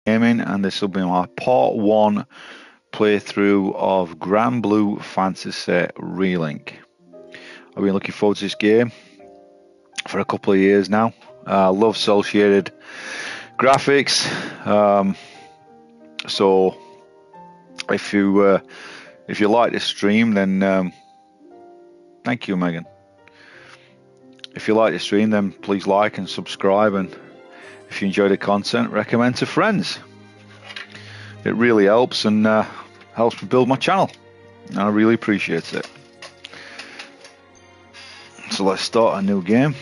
Gaming, and this will be my part 1 playthrough of Granblue Fantasy Relink. I've been looking forward to this game for a couple of years now. I love cel shaded graphics, so if you like this stream, then thank you, Megan. If you like this stream, then please like and subscribe, and if you enjoy the content, recommend to friends. It really helps and helps me build my channel, and I really appreciate it. So let's start a new game.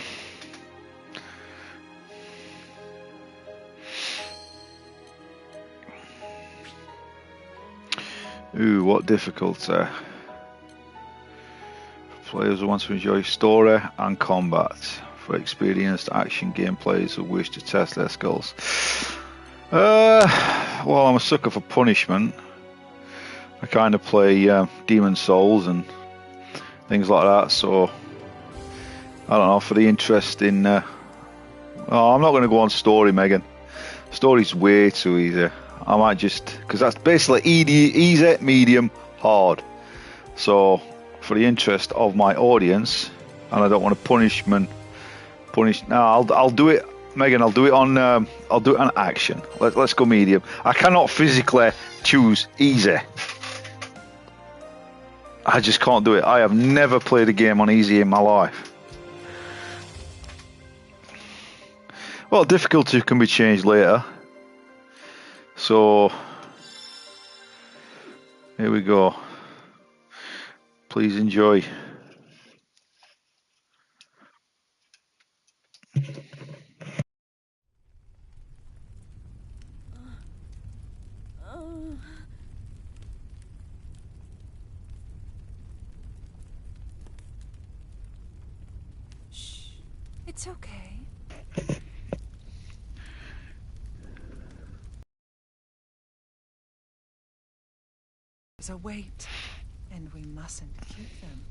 Ooh, what difficulty. Players who want to enjoy story and combat. For experienced action gameplayers who wish to test their skills. Well, I'm a sucker for punishment. I kind of play Demon Souls and things like that, so I don't know, for the interest in... oh, I'm not going to go on story, Megan. Story's way too easy. I might just... because that's basically easy, medium, hard. So, for the interest of my audience, and I don't want to punish... No, I'll do it... Megan, I'll do it on action. Let's go medium. I cannot physically choose easy. I just can't do it. I have never played a game on easy in my life. Well, difficulty can be changed later. So, here we go. Please enjoy. Shh. It's okay. There's a weight, and we mustn't keep them.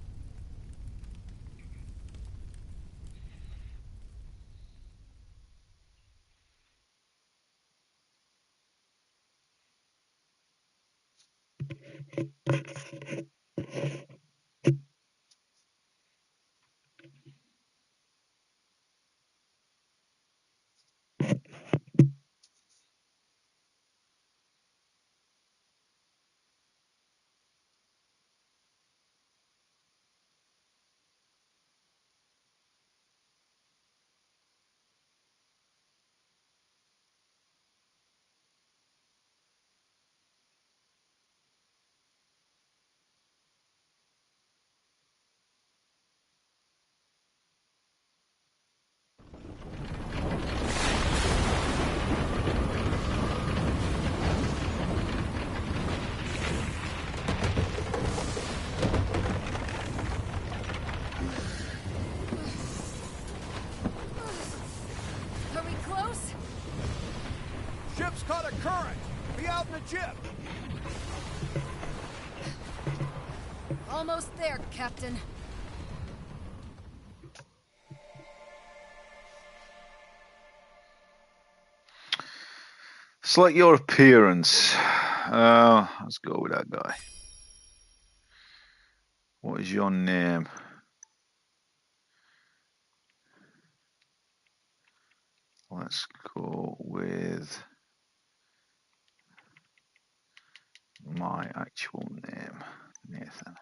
Ship's caught a current. Be out in the jib. Almost there, Captain. Select your appearance. Let's go with that guy. What is your name? Let's go with my actual name, Nathan.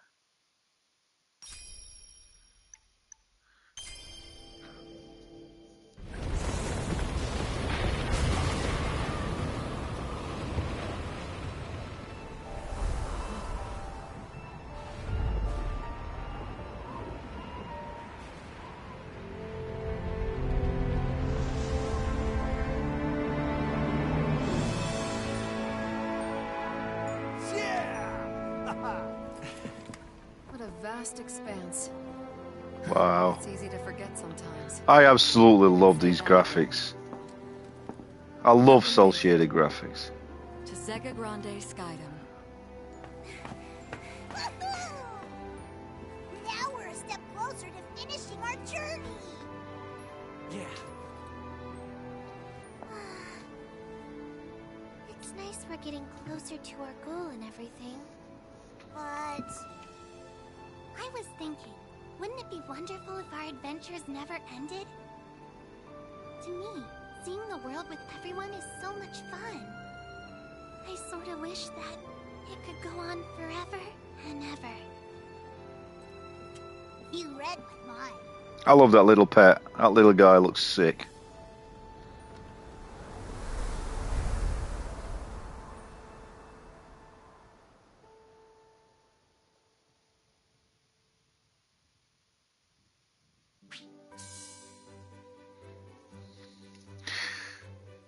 What a vast expanse. Wow. It's easy to forget sometimes. I absolutely love these graphics. I love cel shaded graphics. To Zega Grande Skydom. Now we're a step closer to finishing our journey. Yeah. nice we're getting closer to our goal and everything. But... I was thinking, wouldn't it be wonderful if our adventures never ended? To me, seeing the world with everyone is so much fun. I sort of wish that it could go on forever and ever. You read my mind. I love that little pet. That little guy looks sick.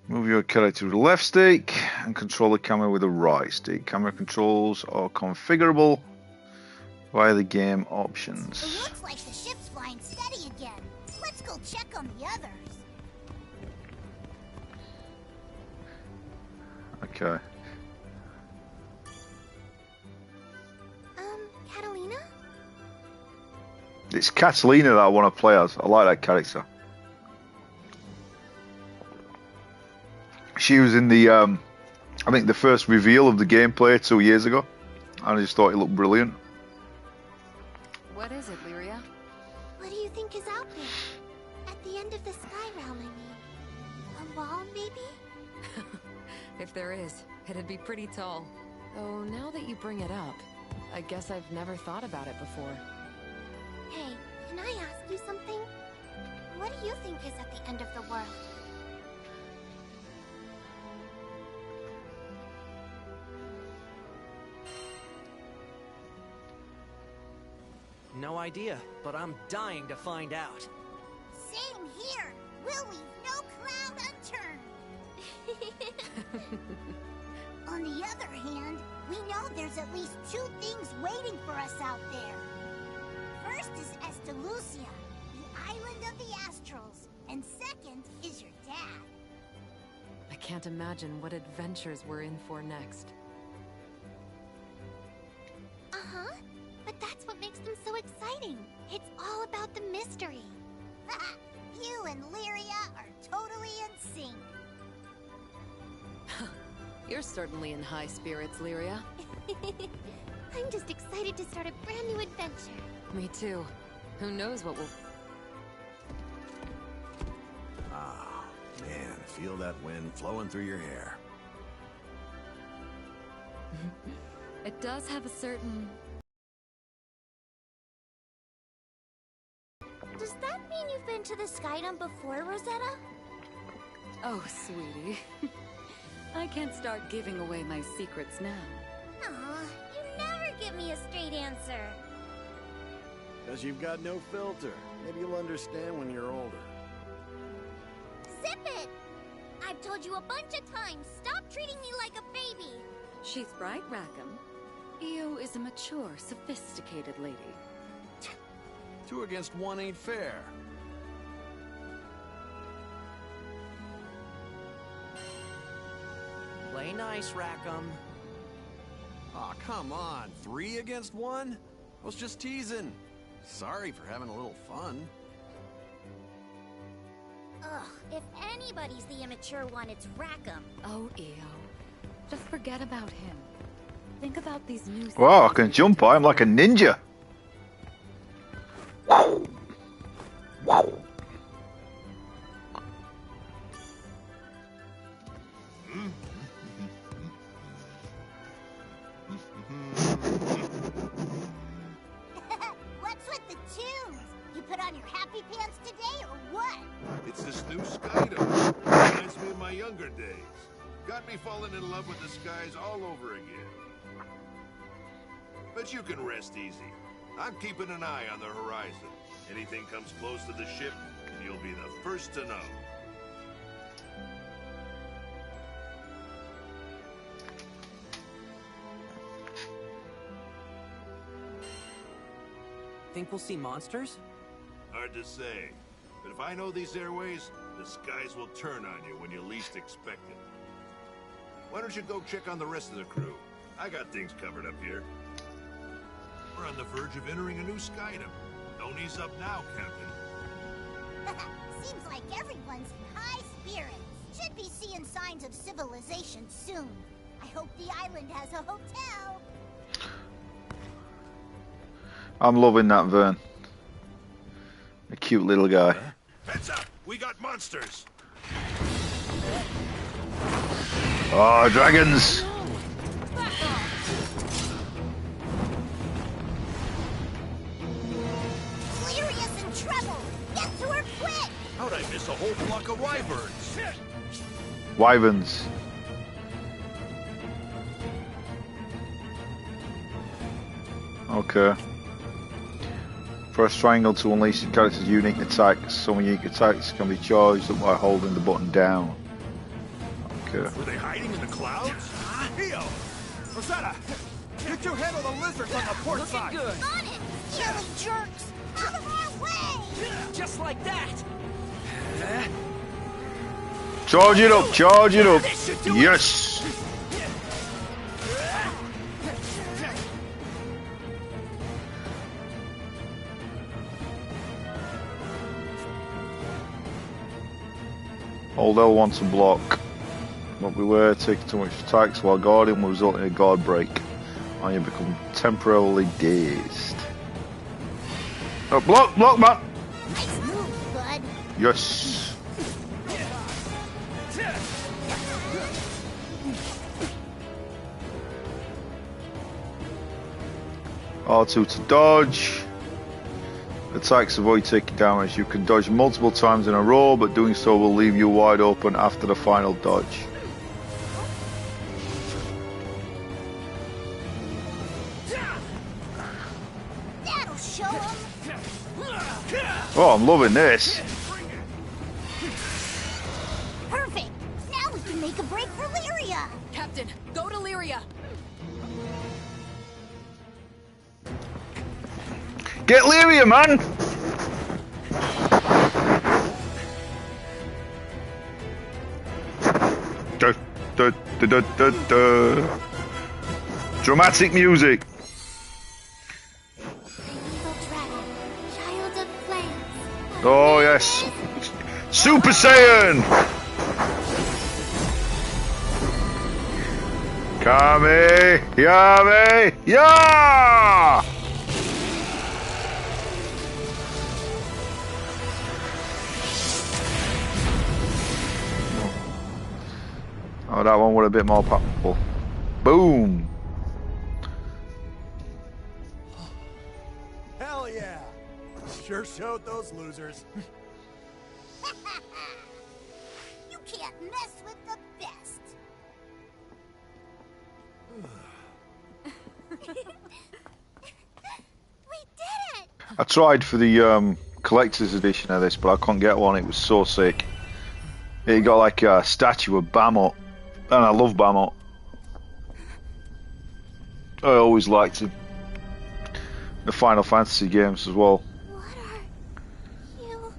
Move your character with the left stick and control the camera with the right stick. Camera controls are configurable via the game options. It looks like the ship's flying steady again. Let's go check on the others. Okay. Catalina? It's Catalina that I want to play as. I like that character. She was in the, I think the first reveal of the gameplay 2 years ago. I just thought it looked brilliant. What is it, Lyria? What do you think is out there? At the end of the sky realm, I mean. A wall, maybe? If there is, it'd be pretty tall. Oh, now that you bring it up, I guess I've never thought about it before. Hey, can I ask you something? What do you think is at the end of the world? No idea, but I'm dying to find out. Same here. We'll leave no cloud unturned. On the other hand, we know there's at least 2 things waiting for us out there. First is Estelucia, the island of the Astrals, and second is your dad. I can't imagine what adventures we're in for next. Uh-huh. But that's what makes them so exciting. It's all about the mystery. You and Lyria are totally in sync. You're certainly in high spirits, Lyria. I'm just excited to start a brand new adventure. Me too. Who knows what will... Ah, man, feel that wind flowing through your hair. It does have a certain... Does that mean you've been to the Skydome before, Rosetta? Oh, sweetie. I can't start giving away my secrets now. Aw, you never give me a straight answer. Because you've got no filter. Maybe you'll understand when you're older. Zip it! I've told you a bunch of times, stop treating me like a baby. She's right, Rackham. Io is a mature, sophisticated lady. 2 against 1 ain't fair. Play nice, Rackham. Aw, come on. 3 against 1? I was just teasing. Sorry for having a little fun. Ugh, if anybody's the immature one, it's Rackham. Oh, Io. Just forget about him. Think about these new... Wow, I can jump. I'm like a ninja. What's with the tunes? You put on your happy pants today, or what? It's this new Skydome. Reminds me of my younger days. Got me falling in love with the skies all over again. But you can rest easy. I'm keeping an eye on the horizon. Anything comes close to the ship, you'll be the first to know. Think we'll see monsters? Hard to say. But if I know these airways, the skies will turn on you when you least expect it. Why don't you go check on the rest of the crew? I got things covered up here. We're on the verge of entering a new Skydome. Don't ease up now, Captain. Seems like everyone's in high spirits. Should be seeing signs of civilization soon. I hope the island has a hotel. I'm loving that Vern. A cute little guy. Heads up! We got monsters! Oh, dragons! Lyria's in trouble! Get to her quick! How'd I miss a whole flock of wyverns? Wyverns. Okay. Press triangle to unleash the character's unique attacks. Some unique attacks can be charged up by holding the button down. Okay. Were they hiding in the clouds? Theo! Rosetta! Get your head on the lizards on the port side! Good. On it! Silly jerks! Out of our way! Just like that. Charge it up! Charge it up! Yes! Hold L1 to block. But beware, taking too much attacks while guarding will result in a guard break, and you become temporarily dazed. Oh, block, man! Nice move, bud. Yes. R2 to dodge. Attacks avoid taking damage. You can dodge multiple times in a row, but doing so will leave you wide open after the final dodge. That'll show 'em. Oh, I'm loving this. Perfect. Now we can make a break for Lyria. Captain, go to Lyria. Get Lyria, man! Da, da, da, da, da, da. Dramatic music. Evil dragon, child of flames. Oh yes. Super Saiyan! Kame! Yame! Yeah! Oh, that one was a bit more powerful. Boom! Hell yeah! Sure showed those losers. You can't mess with the best. We did it! I tried for the collector's edition of this, but I couldn't get one. It was so sick. It got like a statue of Bamut, and I love Bamut. I always liked the Final Fantasy games as well. What are you?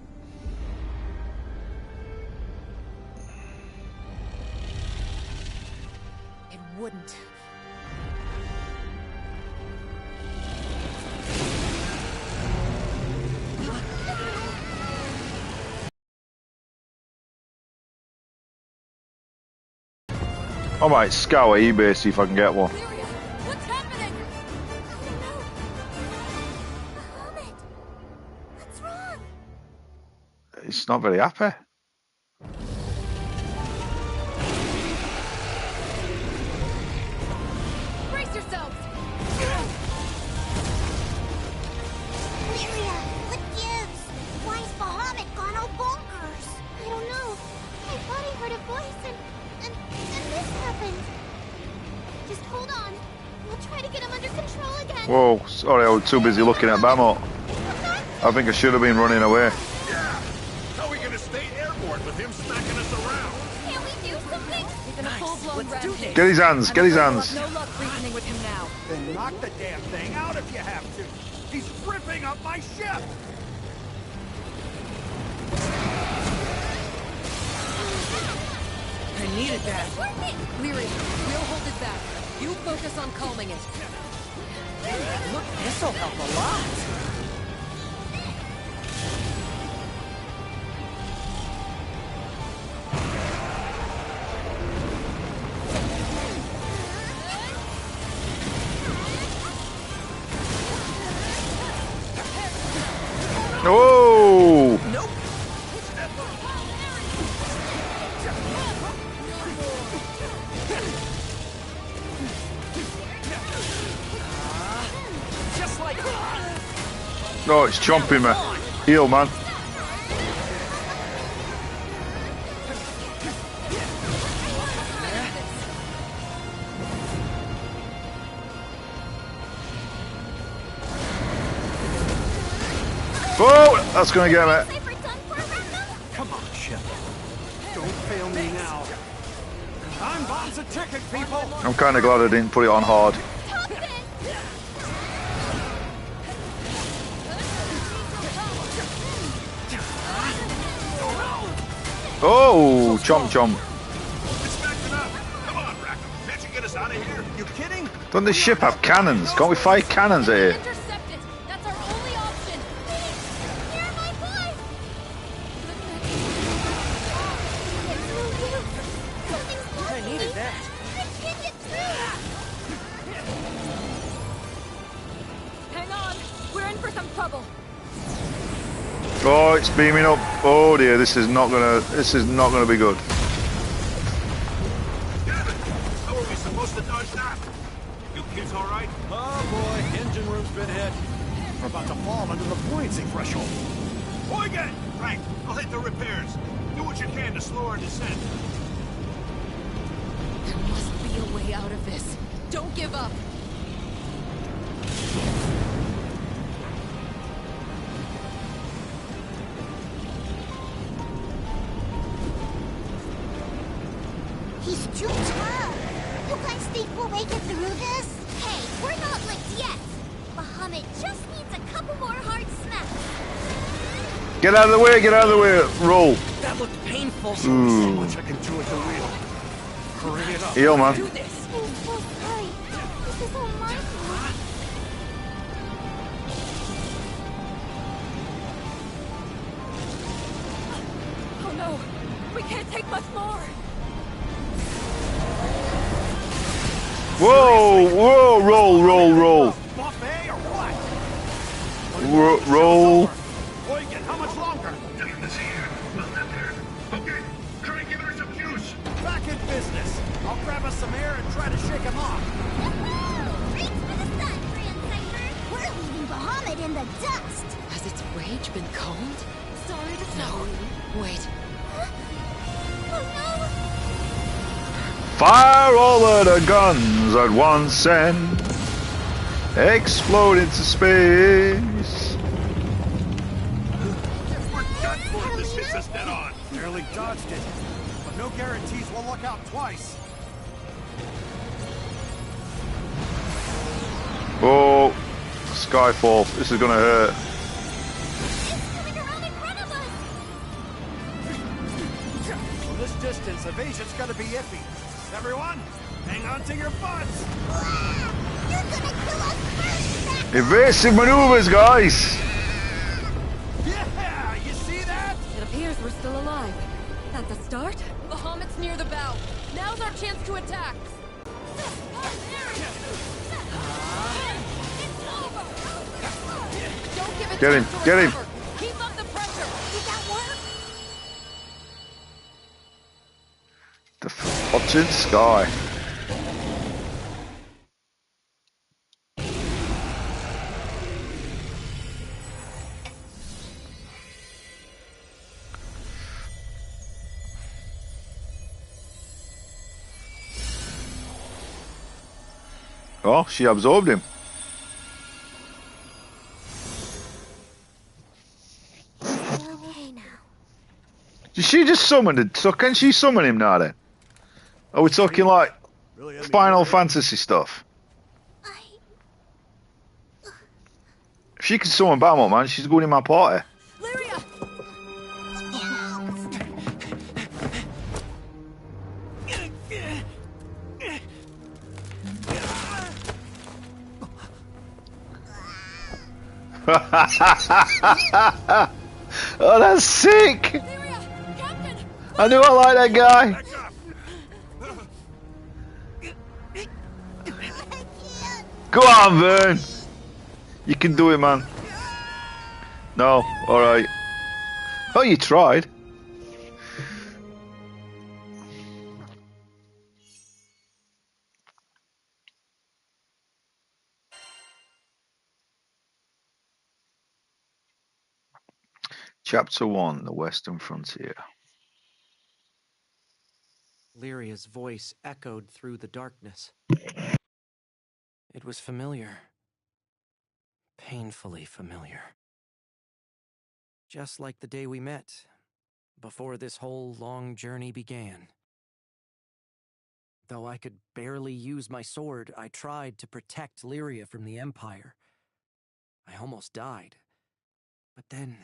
It wouldn't. I might scour eBay, see if I can get one. Lyria, what's happening? Bahamut! What's wrong? It's not very happy. Brace yourselves. Lyria, what gives? Why is Bahamut gone all bonkers? I don't know. I thought I heard a voice and this happened. Just hold on. We'll try to get him under control again. Whoa, sorry, I was too busy looking at Bamut. I think I should have been running away. Yeah! How are we gonna stay airborne with him smacking us around? Can we do something? He's in a full-blown Let's do rampage. Get his hands, get his hands. No luck reasoning with him now. Then knock the damn thing out if you have to. He's ripping up my ship! I needed that. Lyria, we'll hold it back. You focus on calming it. Look, this'll help a lot. No, it's chomping me. Heal, man. Oh, that's gonna get me. Come on, Shep. Don't fail me now. Time bomb's a ticket, people. I'm kind of glad I didn't put it on hard. Oh, chomp chomp. It's backing up. Come on, Rackham. Can't you get us out of here? You kidding? Doesn't this ship have cannons? Can't we fire cannons at here? Intercept it. That's our only option. You're my boy! Something's blocking I needed me. that. I can't get through! Hang on. We're in for some trouble. Oh, it's beaming up. Oh dear, this is not gonna be good. Damn it! How are we supposed to dodge that? You kids all right? Oh boy, engine room's been hit. We're about to fall under the buoyancy threshold. Oigan! Right, I'll hit the repairs. Do what you can to slow our descent. There must be a way out of this. Don't give up. He's too tough. You guys think we'll make it through this? Hey, we're not licked yet. Bahamut just needs a couple more hard smacks. Get out of the way, get out of the way. Roll. That looked painful. So much I can do at the wheel. Hurry it up. Heal, man. Do this. I'm so sorry. This is all my fault. Oh no. We can't take much more. Whoa, whoa, roll. Buffet or what? Roll. Oigan, how much longer? It's here. Well, not there. Okay, try and give her some juice. Back in business. I'll grab us some air and try to shake him off. Reach for the sun, Grand Cipher. We're leaving Bahamut in the dust. Has its rage been calmed? Sorry to tell you. Wait. Oh no! Fire all of the guns at once and explode into space. We're done for if this hits us dead on. Barely dodged it. But no guarantees we'll look out twice. Oh, Skyfall. This is gonna hurt. It's coming around in front of us! From this distance, evasion's gonna be iffy. Everyone, hang on to your butts! Ah, you're gonna kill us first, Mac! Evasive maneuvers, guys. Yeah, you see that? It appears we're still alive. That's a start. Bahamut's near the bow. Now's our chance to attack. Don't give it Get time him, to get him. recover. Keep up the pressure. Did that work? The fucking sky. Oh, she absorbed him. Okay now. She just summoned it. So can she summon him now then? Are we talking like Really, Final Fantasy stuff? If she can summon Batman, man, she's going in my party. Lyria! Oh, that's sick! Lyria! Captain! I knew I liked that guy. Back up. Go on, Vern. You can do it, man. No, alright. Oh, you tried. Chapter 1, The Western Frontier. Lyria's voice echoed through the darkness. It was familiar. Painfully familiar. Just like the day we met, before this whole long journey began. Though I could barely use my sword, I tried to protect Lyria from the Empire. I almost died. But then...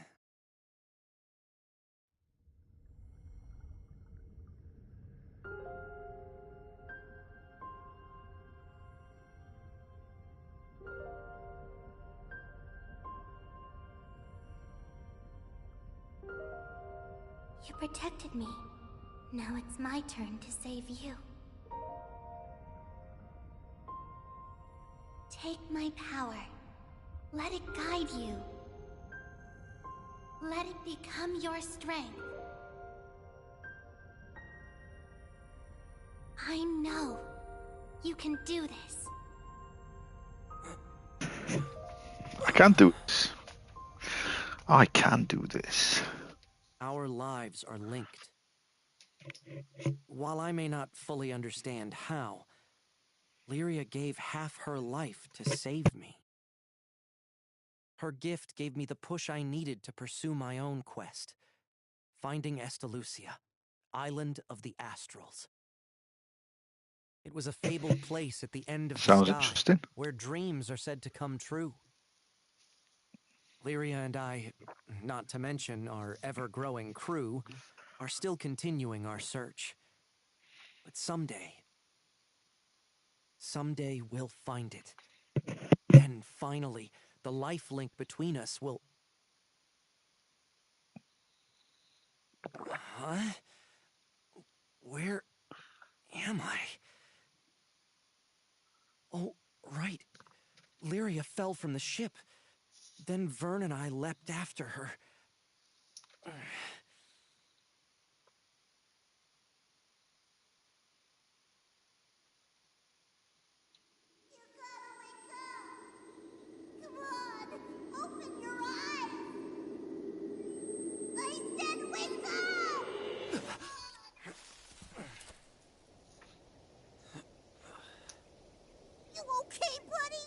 You protected me. Now it's my turn to save you. Take my power. Let it guide you. Let it become your strength. I know you can do this. I can do this. I can do this. Our lives are linked. While I may not fully understand how, Lyria gave half her life to save me. Her gift gave me the push I needed to pursue my own quest, finding Estalucia, Island of the Astrals. It was a fabled place at the end of the Sounds sky, interesting. where dreams are said to come true. Lyria and I, not to mention our ever-growing crew, are still continuing our search. But someday we'll find it. And finally, the life link between us will... Huh? Where am I? Oh, right. Lyria fell from the ship. Then Vern and I leapt after her. Come on, open your eyes. I said wake up! You okay, buddy?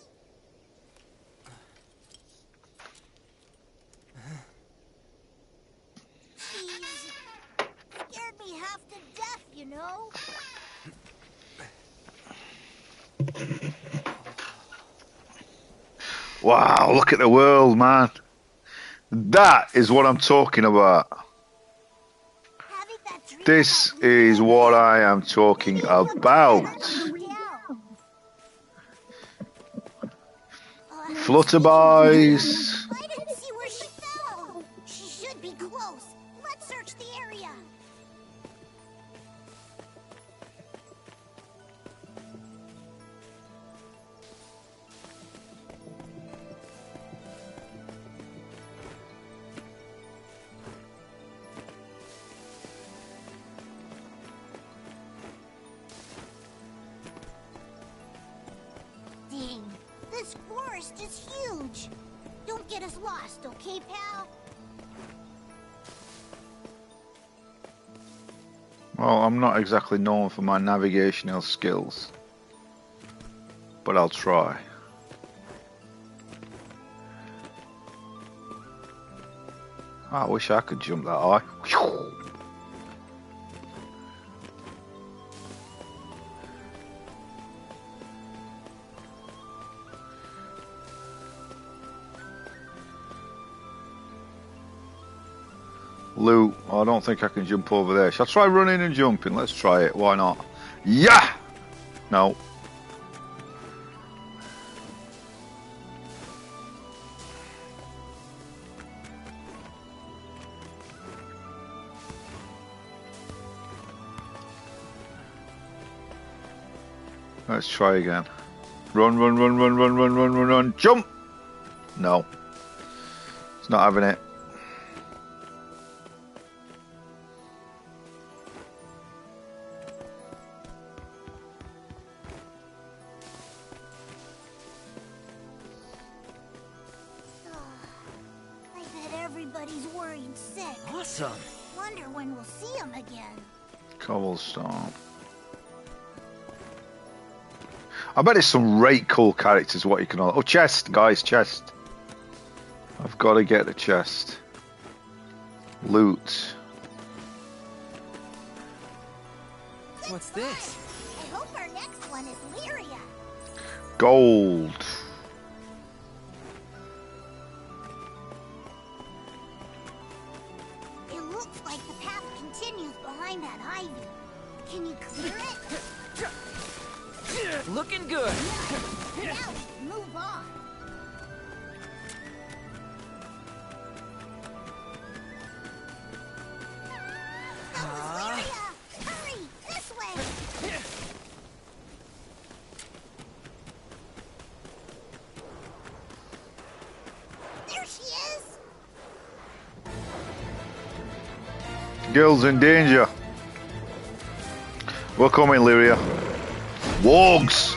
Jeez. Scared me half to death, you know? Wow, look at the world, man. That is what I'm talking about. Having that dream This about you is again. what I am talking Maybe it'll about. calm you down. Flutterboys. I didn't see where she fell. She should be close. Let's search the area. Dang, this forest is huge. Don't get us lost, okay, pal? Well, I'm not exactly known for my navigational skills, but I'll try. I wish I could jump that high. Loot. I don't think I can jump over there. Shall I try running and jumping? Let's try it. Why not? Yeah! No. Let's try again. Run, run, run, run, run, run, run, run, run. Jump! No. It's not having it. I bet everybody's worried sounds sick. Awesome. Wonder when we'll see him again. Cobblestone. I bet it's some rate cool characters what you can all... Oh, chest, guys, chest. I've got to get the chest. Loot. What's this? I hope our next one is Lyria. Gold. It looks like the path continues behind that ivy. Can you clear it? Looking good. Now we can move on. That was Lyria! Hurry! This way! There she is! Girl's in danger. We're coming, Lyria. Wogs!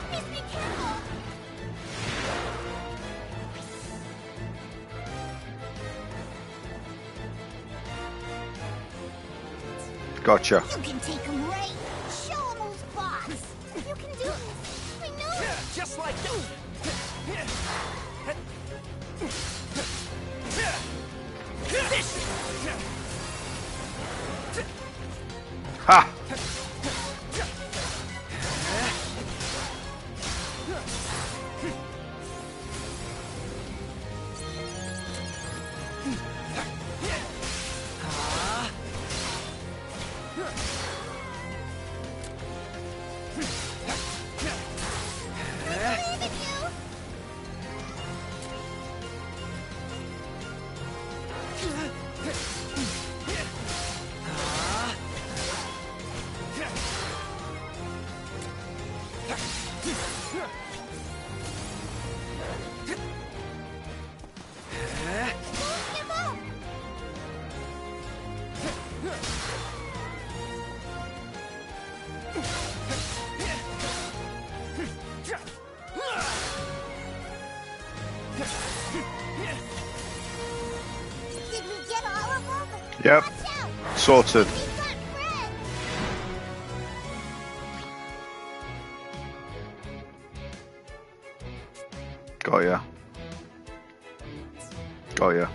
Please be careful! Gotcha. You can take him, Ray. Show him who's boss. You can do this. I know it. Just like you. Ha! Did we get all of them? Yep. Watch out. Sorted. We've got friends. Got ya. Got ya.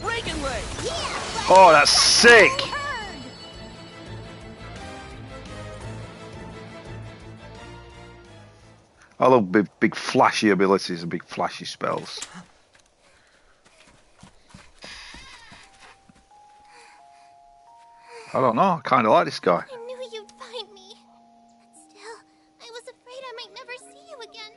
Reagan leg. Yeah, Oh, that's sick! Heard. I love big flashy abilities and big flashy spells. I don't know, I kind of like this guy. I knew you'd find me. Still, I was afraid I might never see you again.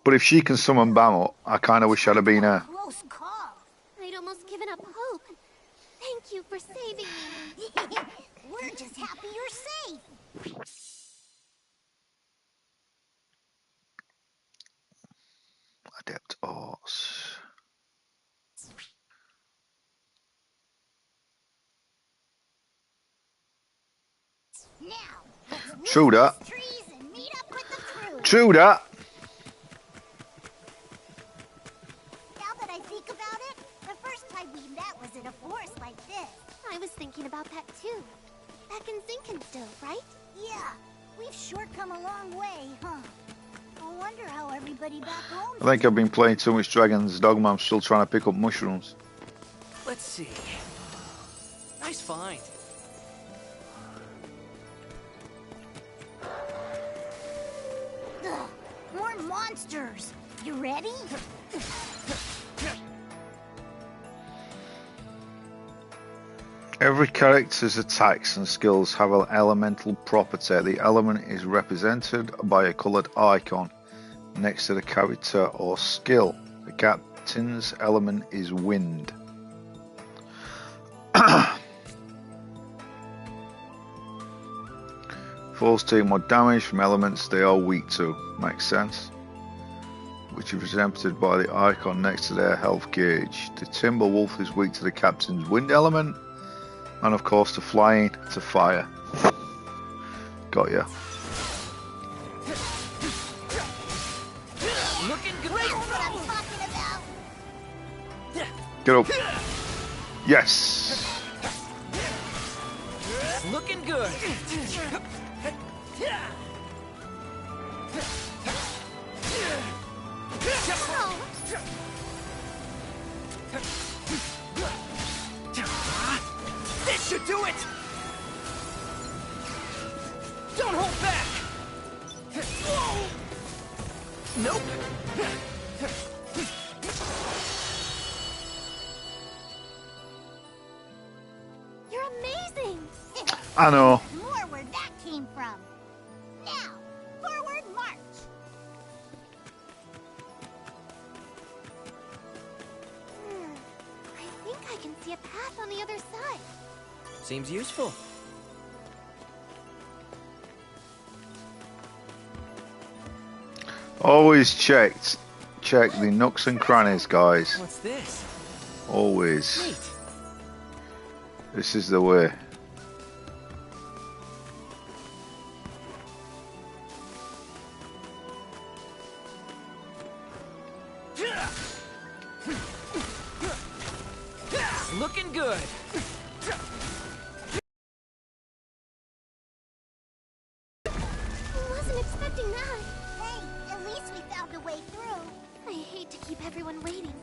But if she can summon Bamo, I kind of wish I'd have been her. Close call. I'd almost given up hope. Thank you for saving me. We're just happy you're safe. Adept Arts. Now, let's True root that. these trees and meet up with the crew. True that. Now that I think about it, the first time we met was in a forest like this. I was thinking about that too. Back in Zinkenstove, right? Yeah. We've sure come a long way, huh? I wonder how everybody back home... I think I've been playing too much Dragon's Dogma. I'm still trying to pick up mushrooms. Let's see. Nice find. Ugh, more monsters. You ready? Every character's attacks and skills have an elemental property. The element is represented by a coloured icon next to the character or skill. The captain's element is wind. Foes take more damage from elements they are weak to. Makes sense. Which is represented by the icon next to their health gauge. The timber wolf is weak to the captain's wind element. And of course, the flying to fire. Got ya. Looking great. That's what I'm talking about. Get up. Yes. Looking good. This should do it. Don't hold back. Nope. You're amazing. I know. More where that came from. Now, forward march. I think I can see a path on the other side. Seems useful. Always check the nooks and crannies, guys. What's this? Always. Neat. This is the way. Looking good. I wasn't expecting that. Hey, at least we found a way through. I hate to keep everyone waiting.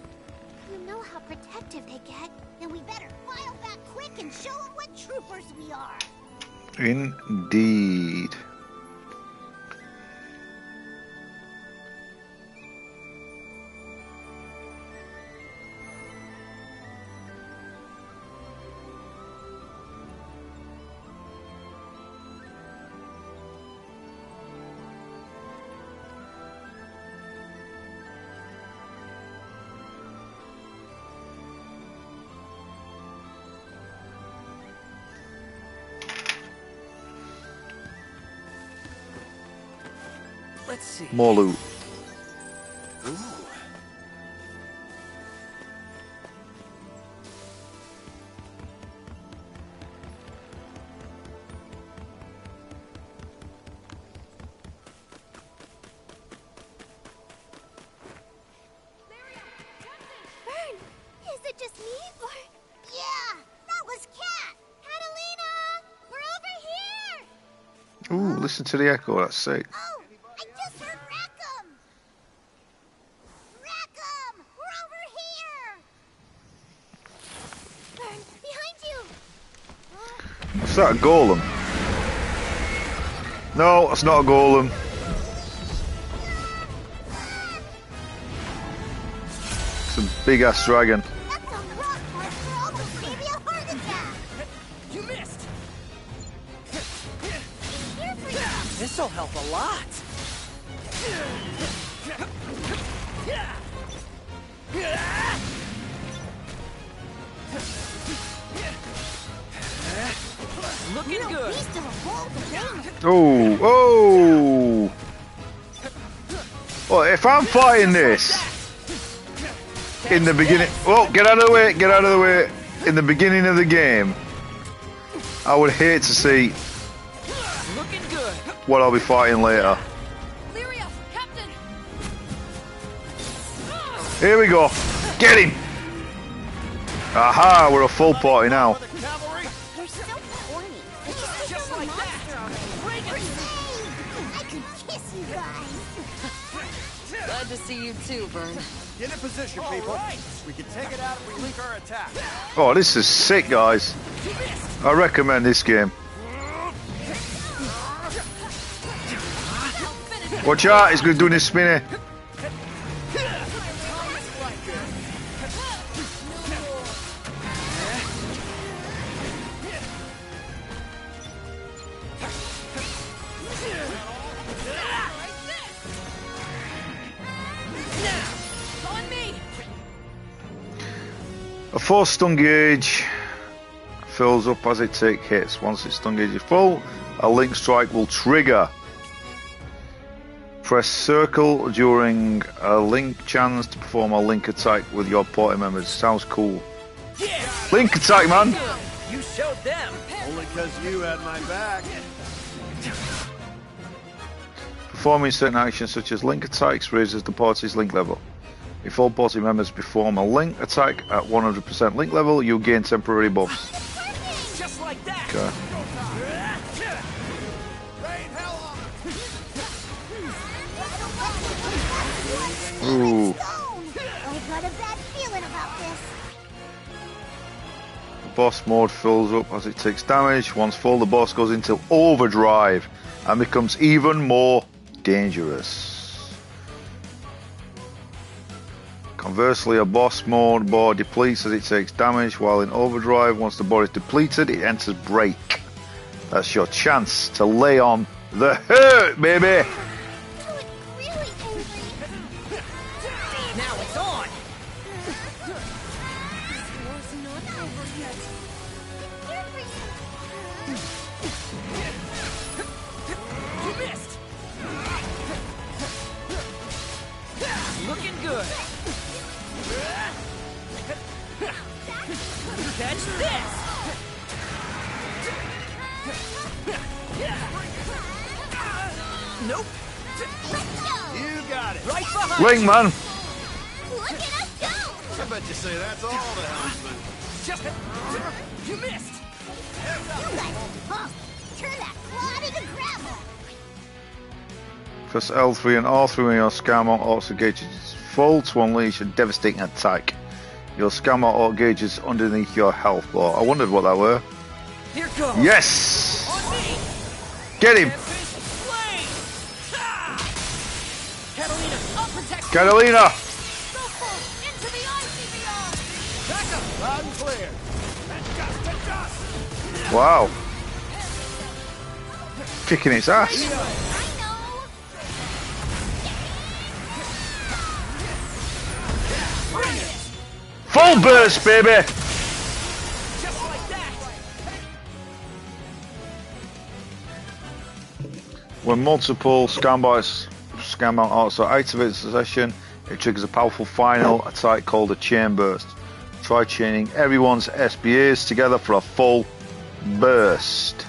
You know how protective they get. Then we better file back quick and show them what troopers we are. Indeed. Let's see. More loot. Ooh. Vern, is it just me or? Yeah, that was Cat. Catalina, we're over here. Ooh, listen to the echo. That's sick. Oh, I just heard Rackham. Rackham, we're over here. Vern, behind you. Is that a golem? No, that's not a golem. It's a big ass dragon. That's a rock monster almost gave me a heart attack. You missed. Here for you. This'll help a lot. Looking good. We still hold the ring. Oh, oh! Well, if I'm fighting this in the beginning, oh, get out of the way! Get out of the way! In the beginning of the game, I would hate to see Looking good. what I'll be fighting later. Lyria, Captain! Here we go. Get him! Aha! We're a full party now. You're so corny. It's just like monster already. I could kiss you guys. Glad to see you too, Vern. Get in position, people. We can take it out if we leak our attack. Oh, this is sick, guys. I recommend this game. Watch out! He's going to do this spinny. On me! A force stun gauge fills up as it takes hits. Once its stun gauge is full, a link strike will trigger. Press circle during a link chance to perform a link attack with your party members. Sounds cool. Yeah! Link attack, man! You showed them. Only because you had my back. Performing certain actions such as link attacks raises the party's link level. If all party members perform a link attack at 100% link level, you gain temporary buffs. Just like that. Okay. Ooh. I got a bad feeling about this. The boss mode fills up as it takes damage. Once full, the boss goes into overdrive and becomes even more dangerous. Conversely, a boss mode bar depletes as it takes damage, while in overdrive, once the bar is depleted, it enters break. That's your chance to lay on the hurt, baby! Now it's on. You missed. Looking good. Catch this. Nope. You got it. Right behind Ring, you. man! Look at us go! I bet you say that's all the helmsman. Just you missed. You guys are pumped. Turn that claw into gravel. Press L3 and R3 when your Scammer auto gauge is full to unleash a devastating attack. Your Scammer auto gauge is underneath your health bar. I wondered what that were. Here goes. Yes! On me. Get him! Flame. Ah! Catalina, I'll protect you. Catalina! Go full into the ICBR. Back up. Loud and clear. And dust to dust. Wow. Kicking its ass. I know. Full burst, baby! Just like that. When multiple scam out arts are activated in succession, it triggers a powerful final attack called a chain burst. Try chaining everyone's SBAs together for a full burst.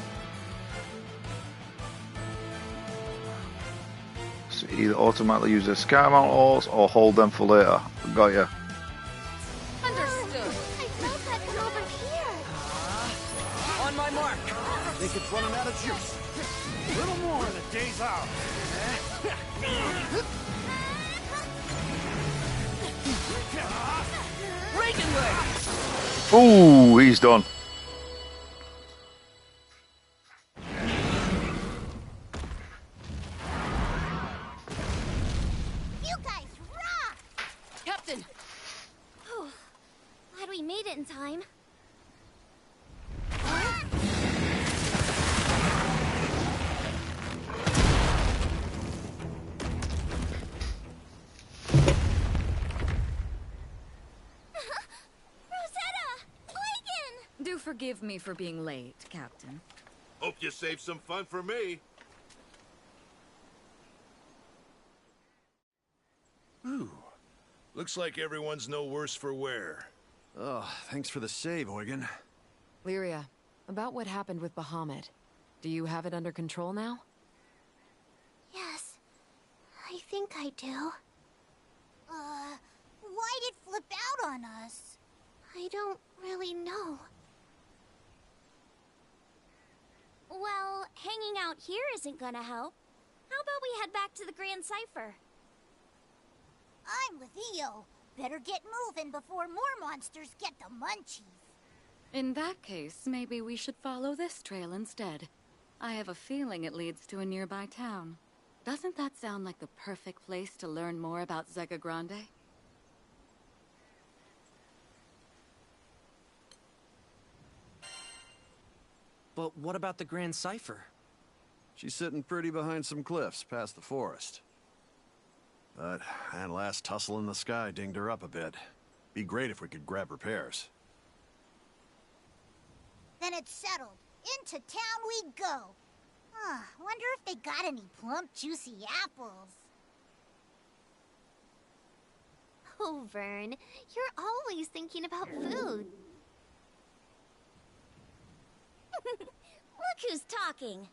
So either automatically use their scam out arts or hold them for later. Got ya. Understood. I felt that from over here. On my mark. Think it's running out of juice. A little more and the day's out. Reagan leg. Ooh, he's done. You guys rock! Captain. Whew. Glad we made it in time. Rosetta! Oigan! Do forgive me for being late, Captain. Hope you saved some fun for me. Ooh. Looks like everyone's no worse for wear. Oh, thanks for the save, Eugen. Lyria, about what happened with Bahamut. Do you have it under control now? Yes, I think I do. Why'd it flip out on us? I don't really know. Well, hanging out here isn't gonna help. How about we head back to the Grand Cipher? I'm with EO. Better get moving before more monsters get the munchies. In that case, maybe we should follow this trail instead. I have a feeling it leads to a nearby town. Doesn't that sound like the perfect place to learn more about Zega Grande? But what about the Grand Cipher? She's sitting pretty behind some cliffs past the forest. But that last tussle in the sky dinged her up a bit. Be great if we could grab repairs. Then it's settled. Into town we go. Wonder if they got any plump, juicy apples. Oh, Vern, you're always thinking about food. Look who's talking.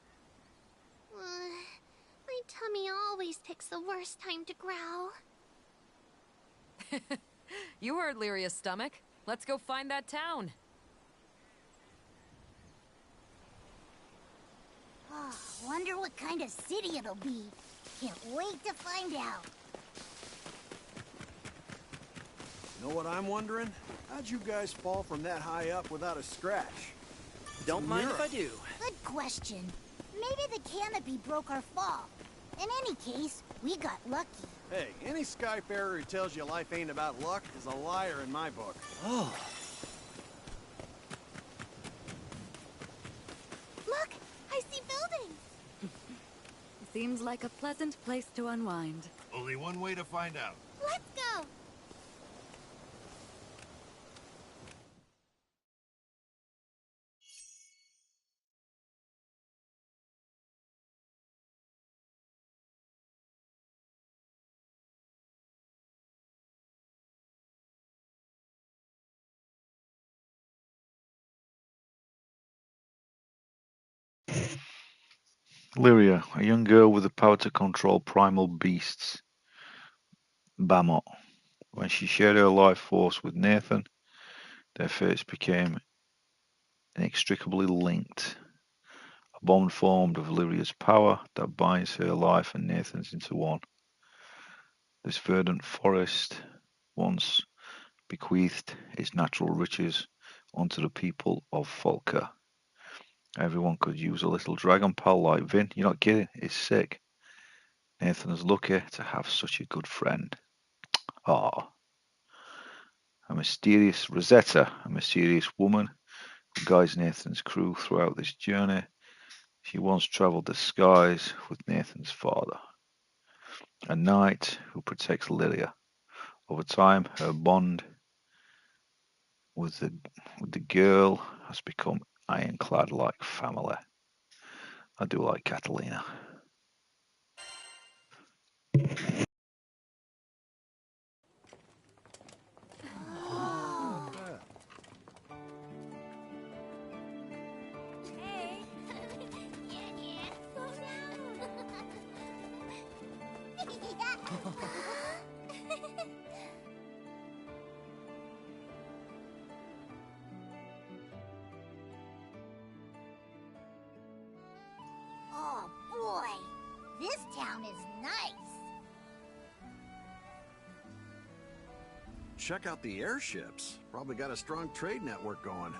My tummy always picks the worst time to growl. You heard Lyria's stomach. Let's go find that town. Oh, wonder what kind of city it'll be. Can't wait to find out. You know what I'm wondering? How'd you guys fall from that high up without a scratch? Don't mind if I do. Good question. Maybe the canopy broke our fall. In any case, we got lucky. Hey, any skyfarer who tells you life ain't about luck is a liar in my book. Oh. Look! I see buildings! Seems like a pleasant place to unwind. Only one way to find out. Let's go! Lyria, a young girl with the power to control primal beasts. Bamot. When she shared her life force with Nathan, their fates became inextricably linked. A bond formed of Lyria's power that binds her life and Nathan's into one. This verdant forest once bequeathed its natural riches unto the people of Falka. Everyone could use a little dragon pal like Vin. You're not kidding, it's sick. Nathan is lucky to have such a good friend. Ah. A mysterious Rosetta, a mysterious woman who guides Nathan's crew throughout this journey. She once travelled the skies with Nathan's father. A knight who protects Lyria. Over time, her bond with the girl has become ironclad like family. I do like Catalina. Hey! Yeah. Slow down! Oh boy! This town is nice! Check out the airships. Probably got a strong trade network going.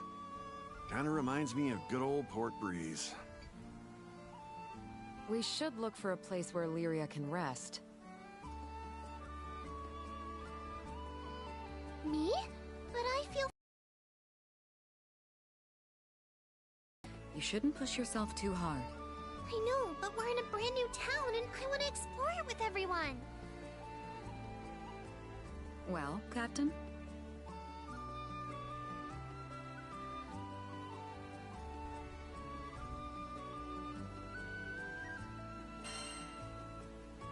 Kinda reminds me of good old Port Breeze. We should look for a place where Lyria can rest. Me? But I feel... You shouldn't push yourself too hard. I know, but we're in a brand new town and I want to explore it with everyone. Well, Captain?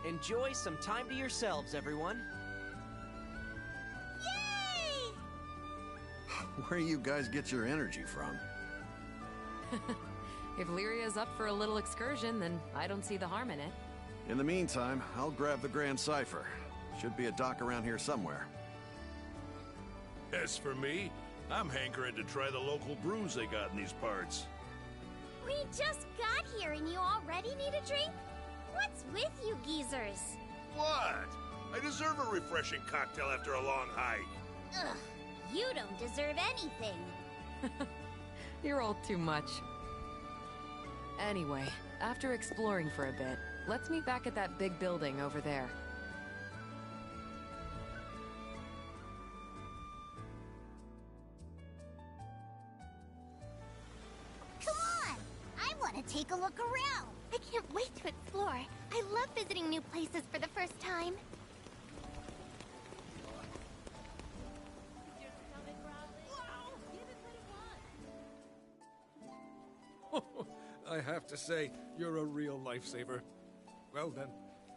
Enjoy some time to yourselves, everyone. Yay! Where you guys get your energy from? If Lyria's up for a little excursion, then I don't see the harm in it. In the meantime, I'll grab the Grand Cipher. Should be a dock around here somewhere. As for me, I'm hankering to try the local brews they got in these parts. We just got here and you already need a drink? What's with you geezers? What? I deserve a refreshing cocktail after a long hike. Ugh, you don't deserve anything. You're all too much. Anyway, after exploring for a bit, let's meet back at that big building over there. Come on! I want to take a look around. I can't wait to explore. I love visiting new places for the first time. I have to say, you're a real lifesaver. Well then,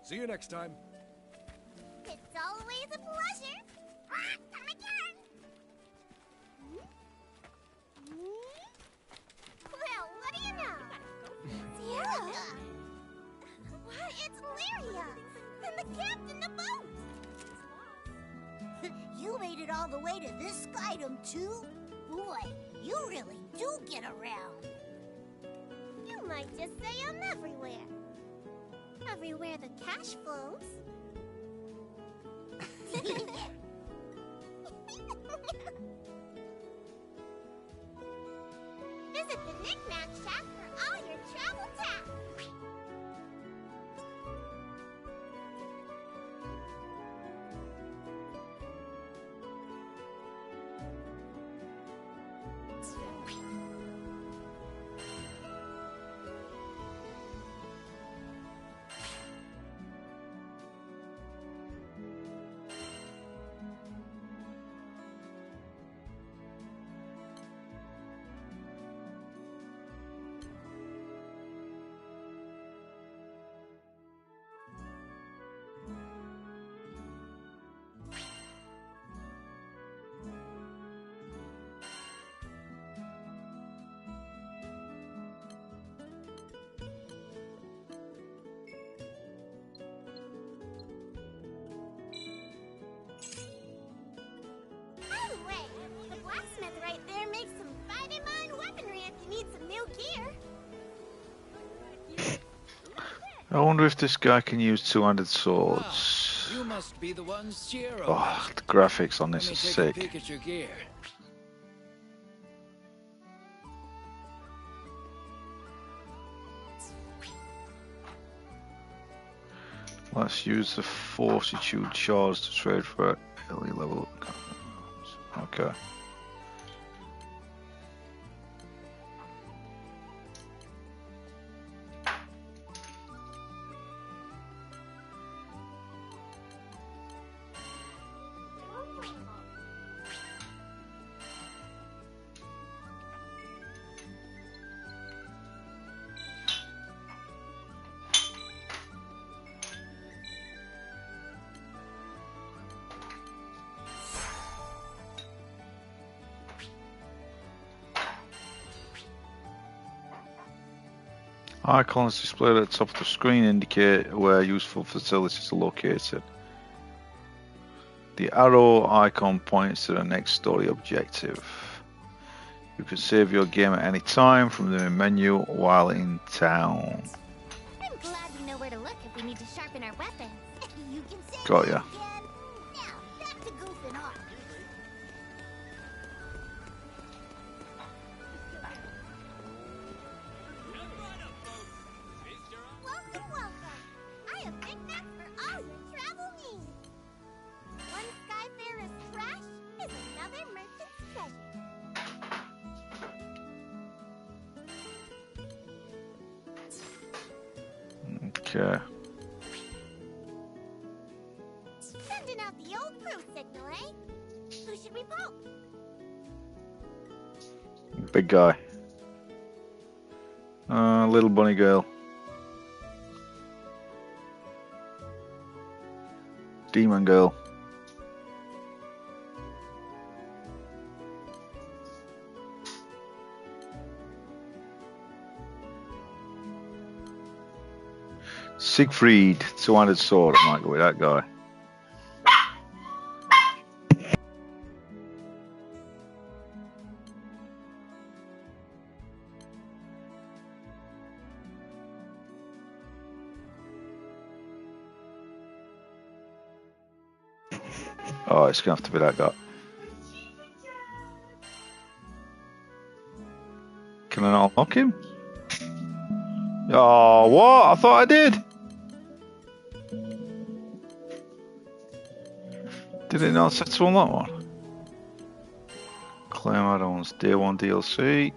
see you next time. It's always a pleasure. Come again. Well, what do you know? Sierra? What? It's all the way to this skydom too? Boy, you really do get around. You might just say I'm everywhere. Everywhere the cash flows. Visit the Knick-Knack Shack for all your travel tech. The blacksmith right there makes some fighting mine weaponry if you need some new gear. I wonder if this guy can use two-handed swords. You must be the one Shiro. Oh, the graphics on this are sick. Peek at your gear. Let's use the fortitude charge to trade for early level. Okay. Icons displayed at the top of the screen indicate where useful facilities are located. The arrow icon points to the next story objective. You can save your game at any time from the main menu while in town. I'm glad we know where to look if we need to sharpen our weapons. You can save Got ya. again. Now, back to goofing off. Welcome, welcome. I have knickknacks for all your travel needs. One Skyfarer's trash is another merchant's treasure. Okay. Sending out the old crew signal, eh? Who should we poke? Big guy. Little bunny girl. Demon girl. Siegfried, two-handed sword. I might go with that guy. Oh, it's gonna have to be that guy. Can I not unlock him? Oh, what? I thought I did. Did it not set to unlock one? Claim add-ons, Day 1 DLC.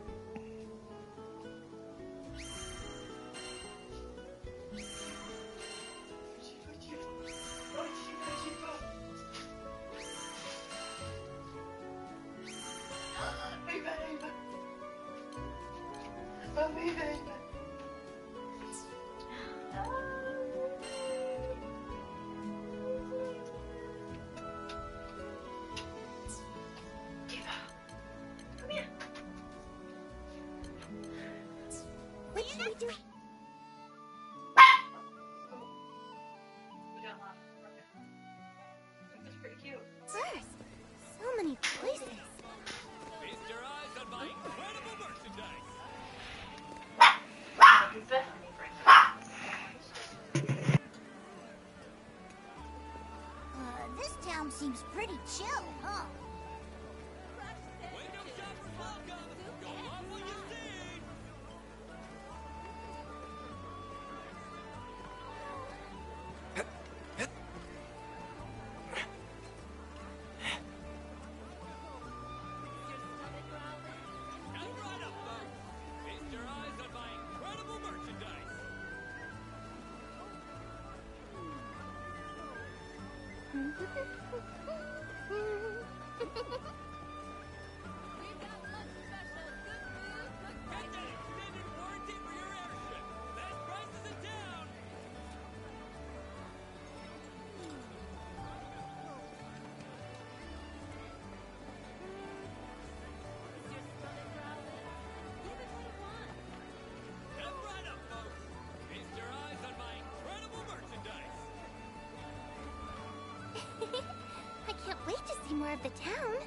What should we do? First, so many Seems pretty chill, huh? I can't wait to see more of the town.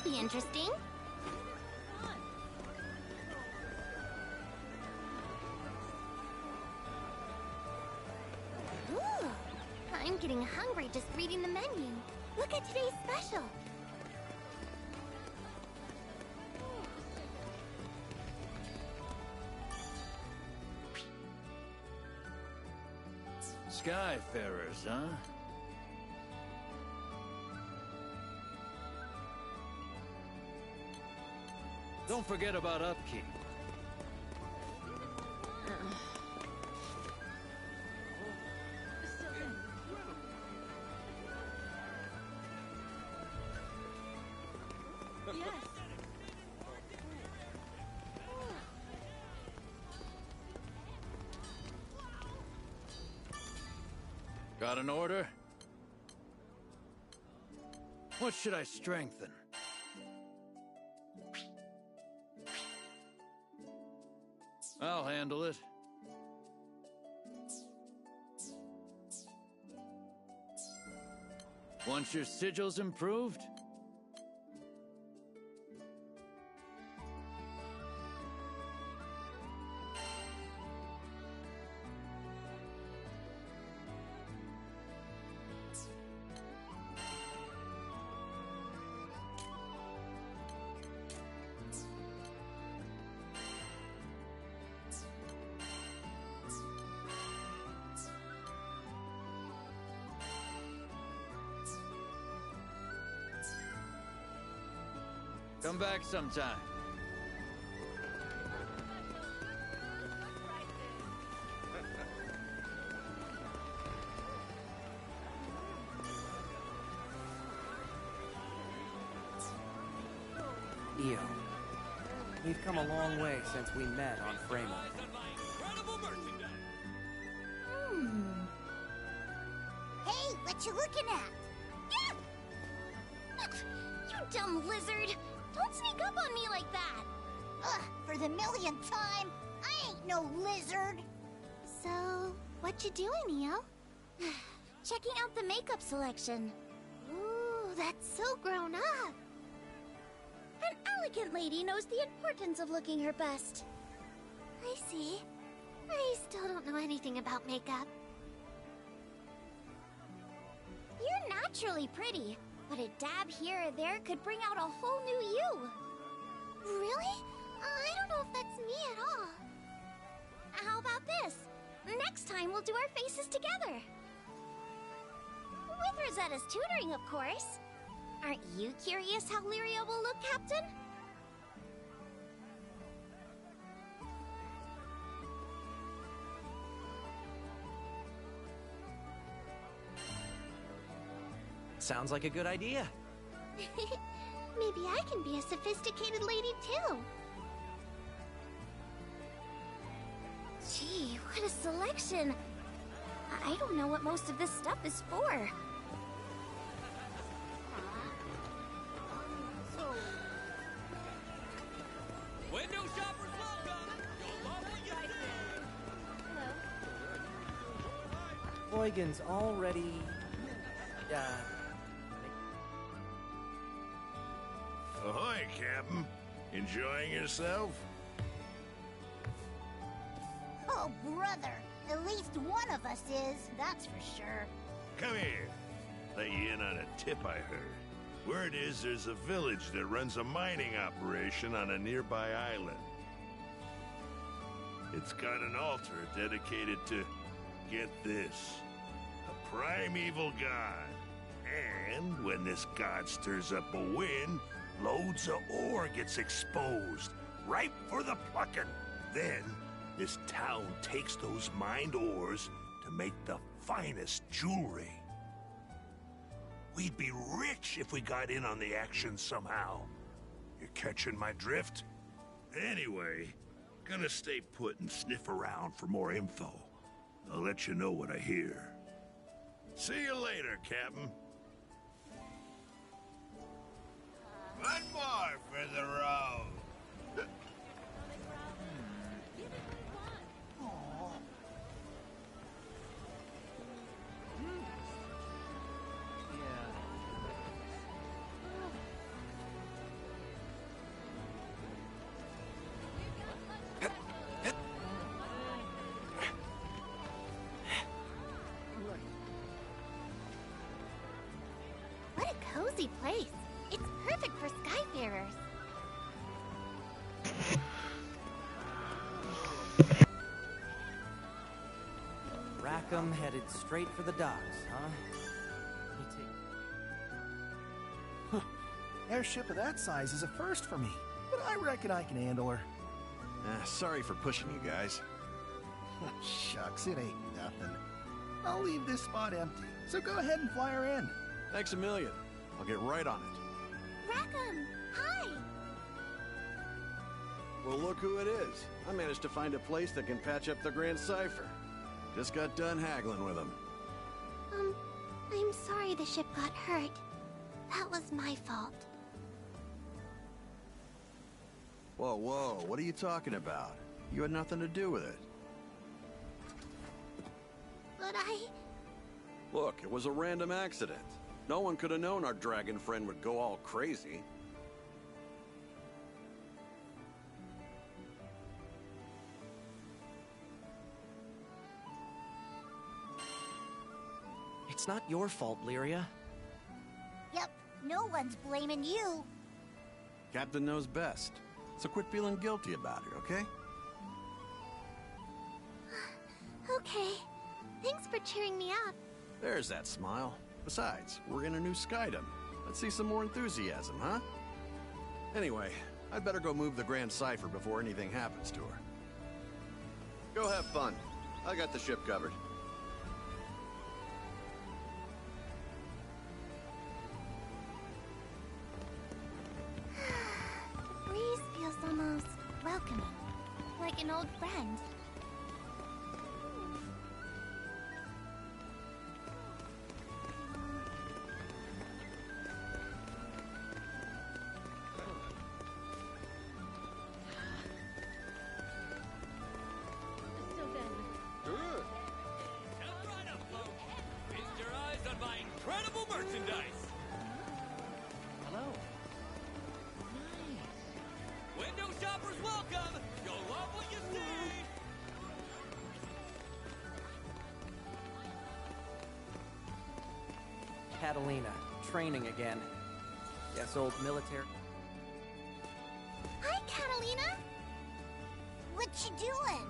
That'll be interesting. Ooh, I'm getting hungry just reading the menu. Look at today's special. Skyfarers, huh? Don't forget about upkeep. Got an order? What should I strengthen? I'll handle it. Once your sigil's improved, come back sometime. Io, we've come a long way since we met on Framo. Hey, what you looking at? Yeah! You dumb lizard! Don't sneak up on me like that! Ugh, for the millionth time, I ain't no lizard! So, what you doing, Io? Checking out the makeup selection. Ooh, that's so grown up! An elegant lady knows the importance of looking her best. I see. I still don't know anything about makeup. You're naturally pretty, but a dab here or there could bring out a whole new you. Really? I don't know if that's me at all. How about this? Next time we'll do our faces together. With Rosetta's tutoring, of course. Aren't you curious how Lyria will look, Captain? Sounds like a good idea. Maybe I can be a sophisticated lady too. Gee, what a selection. I don't know what most of this stuff is for. Window shoppers welcome! You'll love what you see! Eugen's already... Ahoy, Captain. Enjoying yourself? Oh, brother. At least one of us is, that's for sure. Come here. Let you in on a tip I heard. Word is there's a village that runs a mining operation on a nearby island. It's got an altar dedicated to, get this, a primeval god. And when this god stirs up a wind, loads of ore gets exposed, ripe for the plucking. Then, this town takes those mined ores to make the finest jewelry. We'd be rich if we got in on the action somehow. You catching my drift? Anyway, gonna stay put and sniff around for more info. I'll let you know what I hear. See you later, Captain. One more for the road. cozy place. It's perfect for skyfarers. Rackham headed straight for the docks, huh? Airship of that size is a first for me, but I reckon I can handle her. Sorry for pushing you guys. Shucks, it ain't nothing. I'll leave this spot empty, so go ahead and fly her in. Thanks a million. I'll get right on it. Rackham, hi! Well, look who it is. I managed to find a place that can patch up the Grand Cipher. Just got done haggling with him. I'm sorry the ship got hurt. That was my fault. Whoa, whoa, what are you talking about? You had nothing to do with it. But Look, it was a random accident. No one could have known our dragon friend would go all crazy. It's not your fault, Lyria. Yep, no one's blaming you. Captain knows best. So quit feeling guilty about it, okay? Okay. Thanks for cheering me up. There's that smile. Besides, we're in a new skydom. Let's see some more enthusiasm, huh? Anyway, I'd better go move the Grand Cipher before anything happens to her. Go have fun. I got the ship covered. The breeze feels almost welcoming, like an old friend. Catalina, training again. Guess old military... Hi, Catalina! What you doing?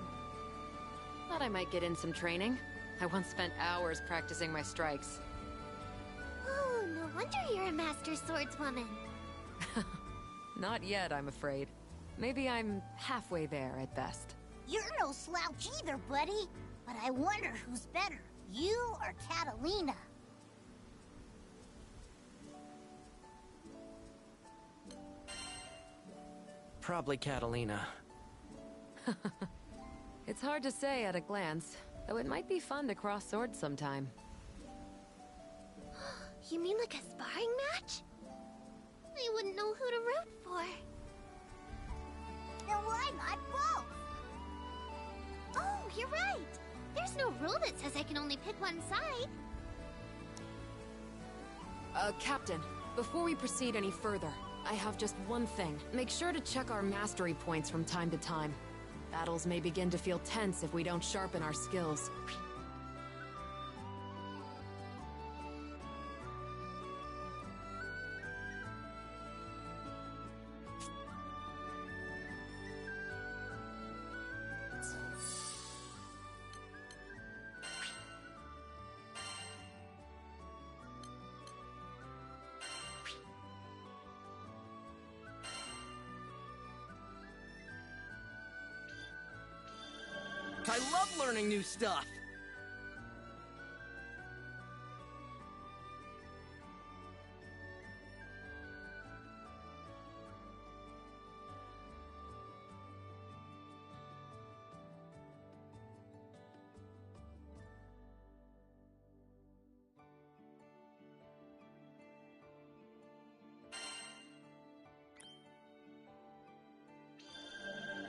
Thought I might get in some training. I once spent hours practicing my strikes. Oh, no wonder you're a master swordswoman. Not yet, I'm afraid. Maybe I'm halfway there at best. You're no slouch either, buddy. But I wonder who's better, you or Catalina? Probably Catalina. It's hard to say at a glance, though it might be fun to cross swords sometime. You mean like a sparring match? I wouldn't know who to root for. Then why not both? Oh, you're right. There's no rule that says I can only pick one side. Captain, before we proceed any further, I have just one thing. Make sure to check our mastery points from time to time. Battles may begin to feel tense if we don't sharpen our skills. I love learning new stuff!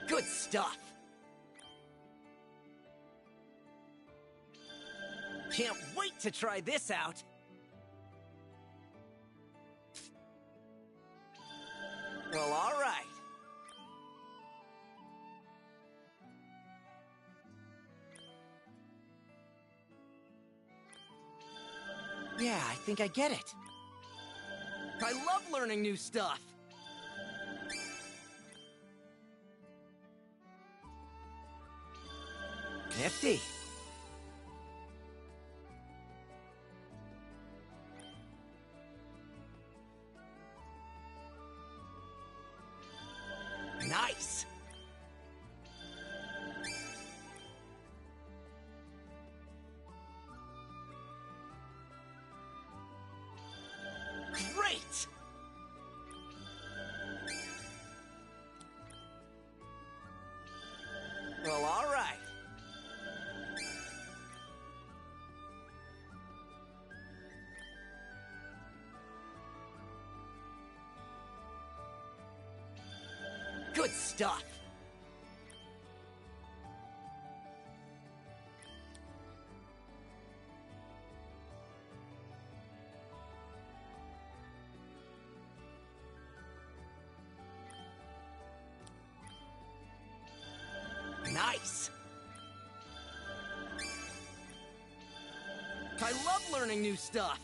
Good stuff! Can't wait to try this out! Well, alright. Yeah, I think I get it. I love learning new stuff! Nifty. Nice! Great! Well, all right. Good stuff. Nice. I love learning new stuff.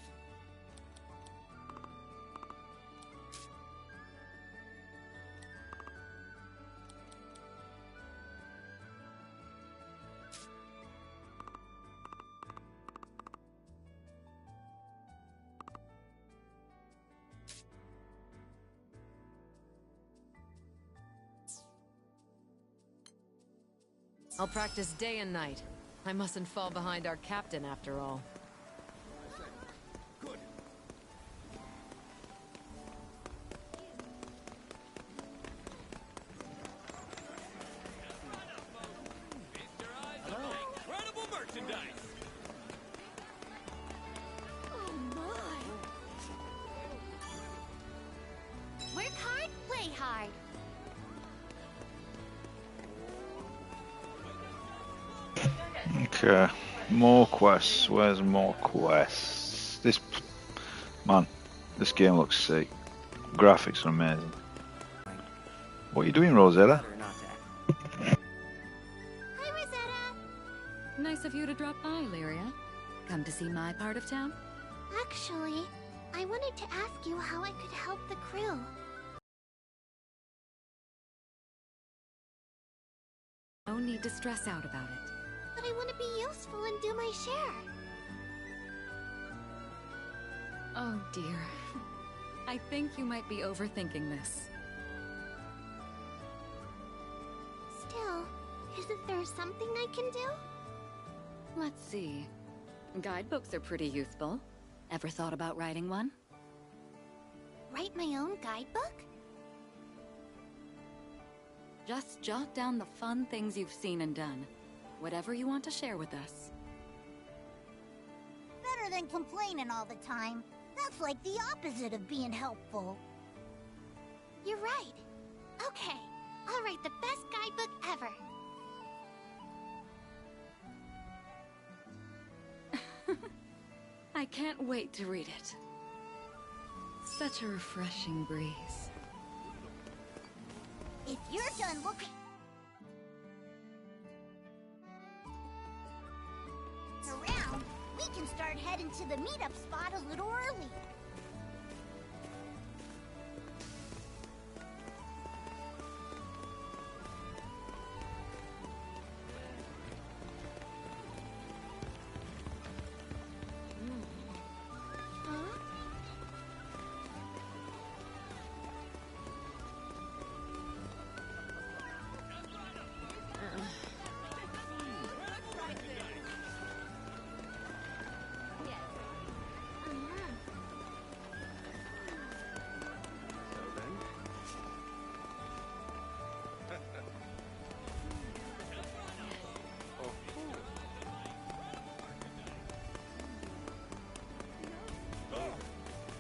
I'll practice day and night. I mustn't fall behind our captain after all. Good. Incredible merchandise! Oh my! Work hard, play hard. Okay, more quests. Where's more quests? Man, this game looks sick. Graphics are amazing. What are you doing, Rosetta? Hi, Rosetta. Nice of you to drop by, Lyria. Come to see my part of town? Actually, I wanted to ask you how I could help the crew. No need to stress out about it. But I want to be useful and do my share. Oh dear. I think you might be overthinking this. Still, isn't there something I can do? Let's see. Guidebooks are pretty useful. Ever thought about writing one? Write my own guidebook? Just jot down the fun things you've seen and done. Whatever you want to share with us. Better than complaining all the time. That's like the opposite of being helpful. You're right. Okay, I'll write the best guidebook ever. I can't wait to read it. Such a refreshing breeze. If you're done looking around, we can start heading to the meetup spot a little early.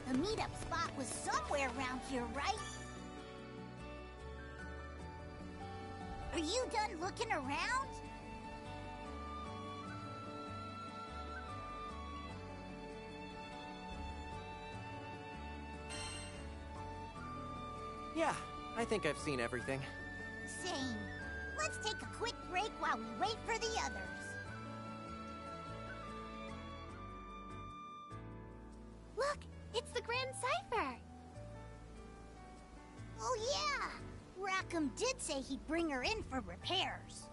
The meetup spot was somewhere around here, right? Are you done looking around? Yeah, I think I've seen everything. Same. Let's take a quick break while we wait for the others. Look, it's the Grand Cipher. Rackham did say he'd bring her in for repairs.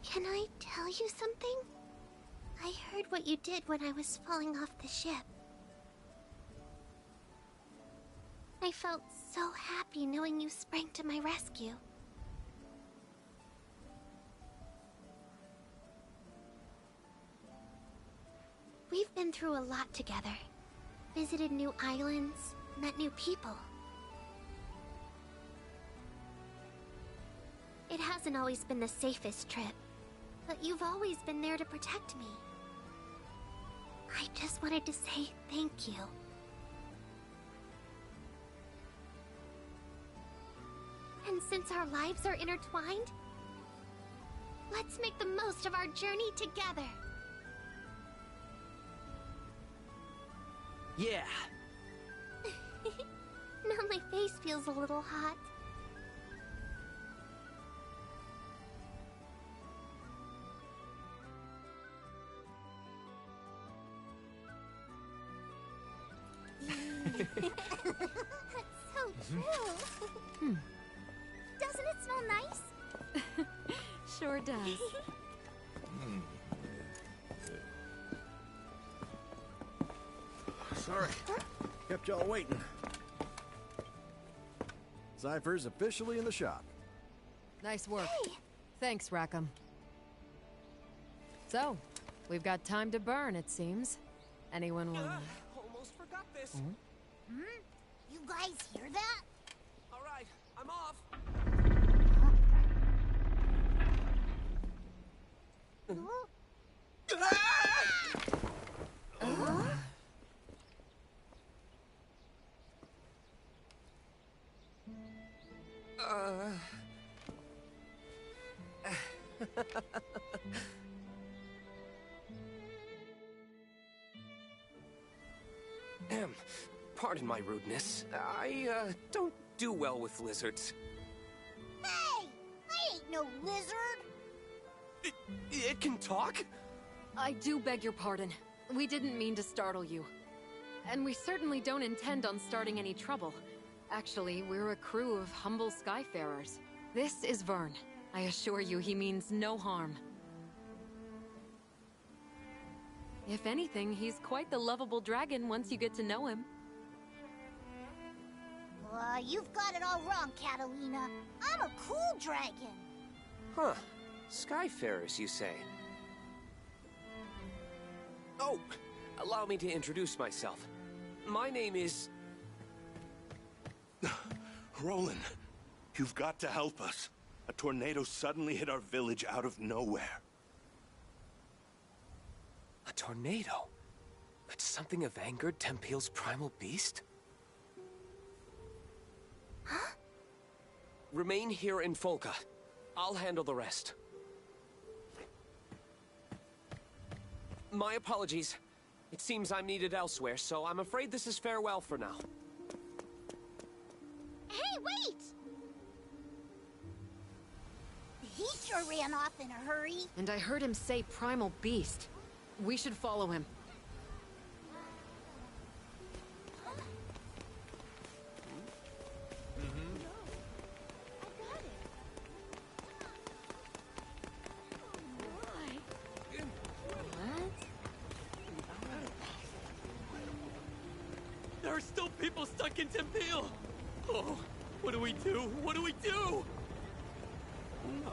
Can I tell you something? I heard what you did when I was falling off the ship. I felt so happy knowing you sprang to my rescue. We've been through a lot together. Visited new islands, met new people. It hasn't always been the safest trip, but you've always been there to protect me. I just wanted to say thank you. And since our lives are intertwined, let's make the most of our journey together. Yeah. Now my face feels a little hot. So true. Doesn't it smell nice? Sure does. Sorry. Kept y'all waiting. Cypher's officially in the shop. Nice work. Hey. Thanks, Rackham. So, we've got time to burn, it seems. Anyone want... Almost forgot this. You guys hear that? All right, I'm off. Pardon my rudeness. I don't do well with lizards. Hey! I ain't no lizard! It can talk? I do beg your pardon. We didn't mean to startle you. And we certainly don't intend on starting any trouble. Actually, we're a crew of humble skyfarers. This is Vern. I assure you he means no harm. If anything, he's quite the lovable dragon once you get to know him. You've got it all wrong, Catalina. I'm a cool dragon. Huh. Skyfarers, you say? Oh, allow me to introduce myself. My name is... Roland, you've got to help us. A tornado suddenly hit our village out of nowhere. A tornado? Could something have angered Tempeal's primal beast? Huh? Remain here in Folka. I'll handle the rest. My apologies. It seems I'm needed elsewhere, so I'm afraid this is farewell for now. Hey, wait! He sure ran off in a hurry. And I heard him say primal beast. We should follow him. There are still people stuck in Imperial. Oh, what do we do? What do we do? No.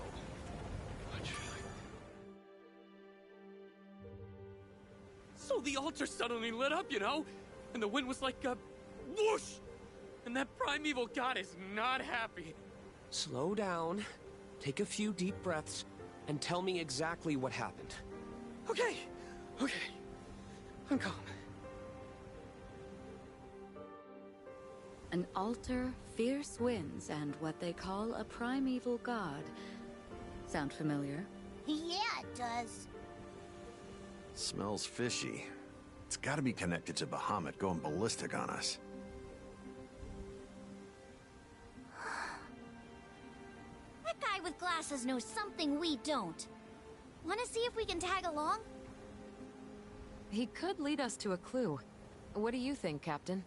So the altar suddenly lit up, you know? And the wind was like a whoosh! And that primeval god is not happy. Slow down, take a few deep breaths, and tell me exactly what happened. Okay, I'm calm. An altar, fierce winds, and what they call a primeval god. Sound familiar? Yeah, it does. Smells fishy. It's gotta be connected to Bahamut going ballistic on us. That guy with glasses knows something we don't. Wanna see if we can tag along? He could lead us to a clue. What do you think, Captain?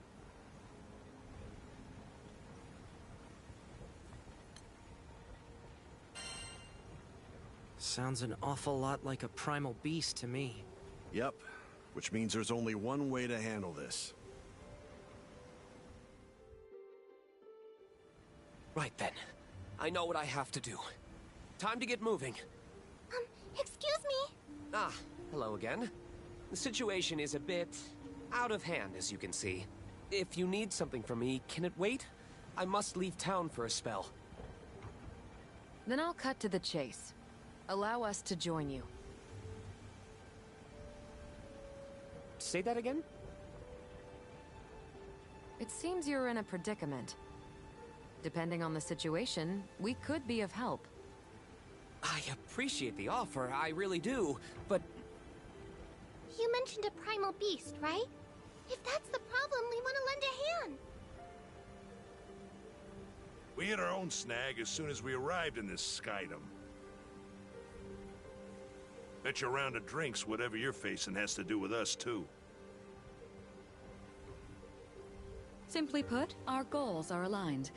Sounds an awful lot like a primal beast to me. Yep, which means there's only one way to handle this. Right then. I know what I have to do. Time to get moving. Excuse me? Ah, hello again. The situation is a bit out of hand, as you can see. If you need something from me, can it wait? I must leave town for a spell. Then I'll cut to the chase. Allow us to join you. Say that again? It seems you're in a predicament. Depending on the situation, we could be of help. I appreciate the offer, I really do, but... You mentioned a primal beast, right? If that's the problem, we want to lend a hand. We hit our own snag as soon as we arrived in this skydom. Bet your round of drinks whatever you're facing has to do with us, too. Simply put, our goals are aligned.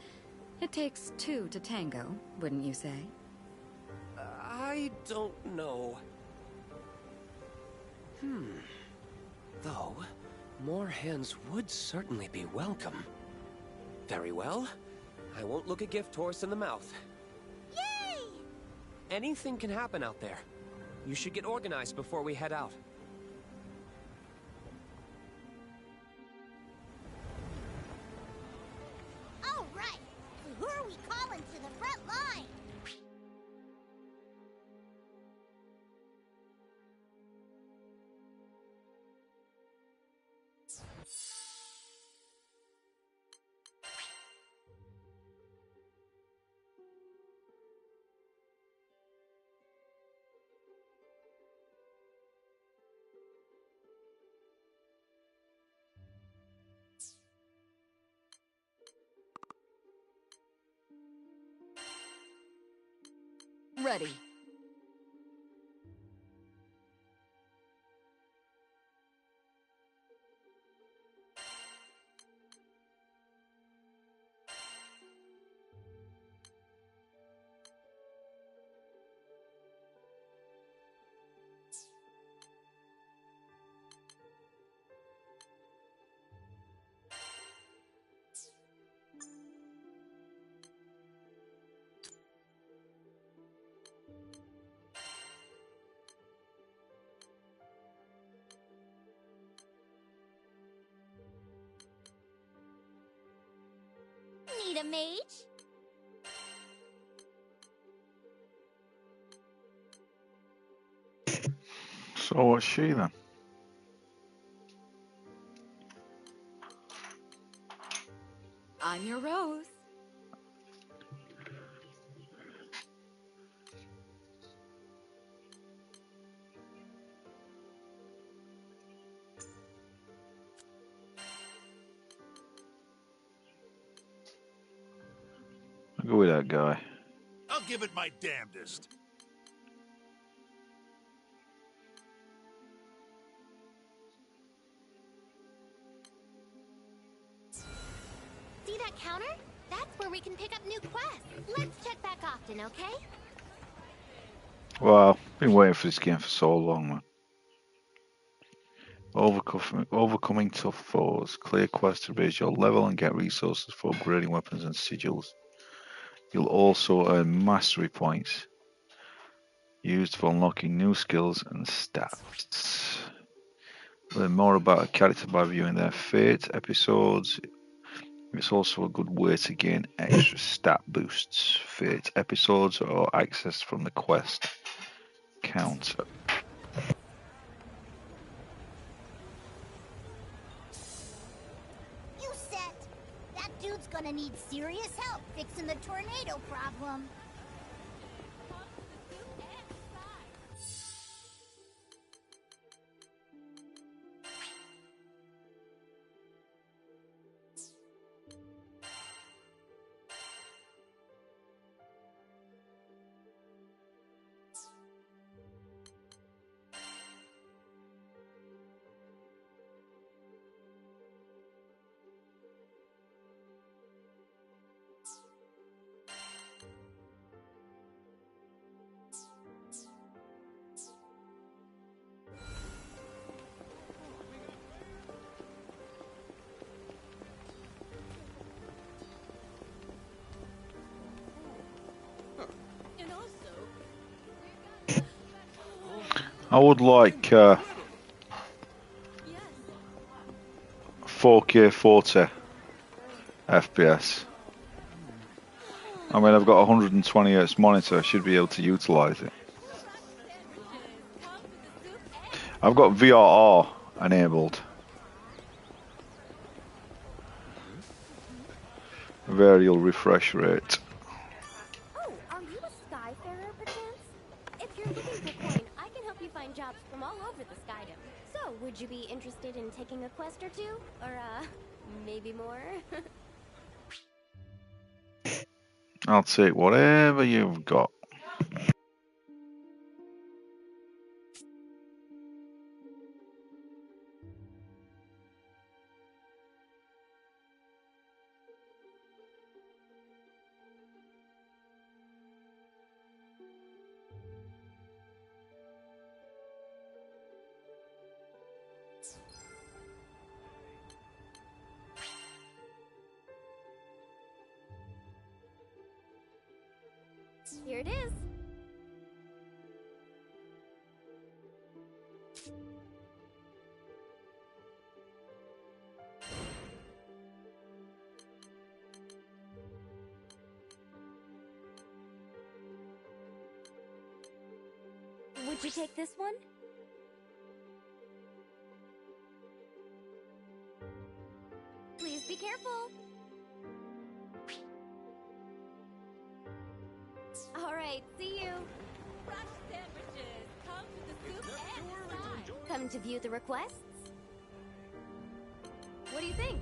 It takes two to tango, wouldn't you say? I don't know. Though, more hands would certainly be welcome. Very well. I won't look a gift horse in the mouth. Yay! Anything can happen out there. You should get organized before we head out. All right. So who are we calling to the front line? Ready. Need a mage? So what's she then? I'm your Rose. I'll go with that guy. I'll give it my damnedest. See that counter? That's where we can pick up new quests. Let's check back often, okay? Well, been waiting for this game for so long, man. Overcoming tough foes. Clear quests to raise your level and get resources for upgrading weapons and sigils. You'll also earn mastery points used for unlocking new skills and stats. Learn more about a character by viewing their Fate episodes. It's also a good way to gain extra stat boosts. Fate episodes or access from the quest counter. You set. That dude's gonna need serious help fixing the tornado problem. I would like 4K 40 FPS. I mean, I've got a 120Hz monitor, I should be able to utilize it. I've got VRR enabled. Variable refresh rate. Oh, are you a Skyfarer, perchance? If you're looking for coin, I can help you find jobs from all over the Skydom. So, would you be interested in taking a quest or two? Or, maybe more? I'll take whatever you've got. Here it is. Would you take this one? Please be careful. All right, see you. Rush sandwiches. Come to the soup and decide. Come to view the requests? What do you think?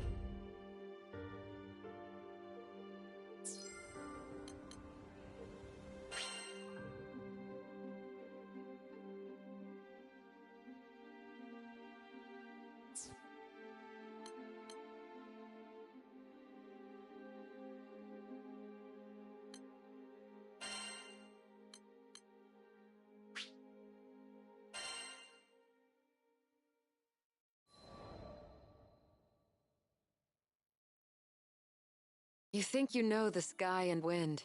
You think you know the sky and wind,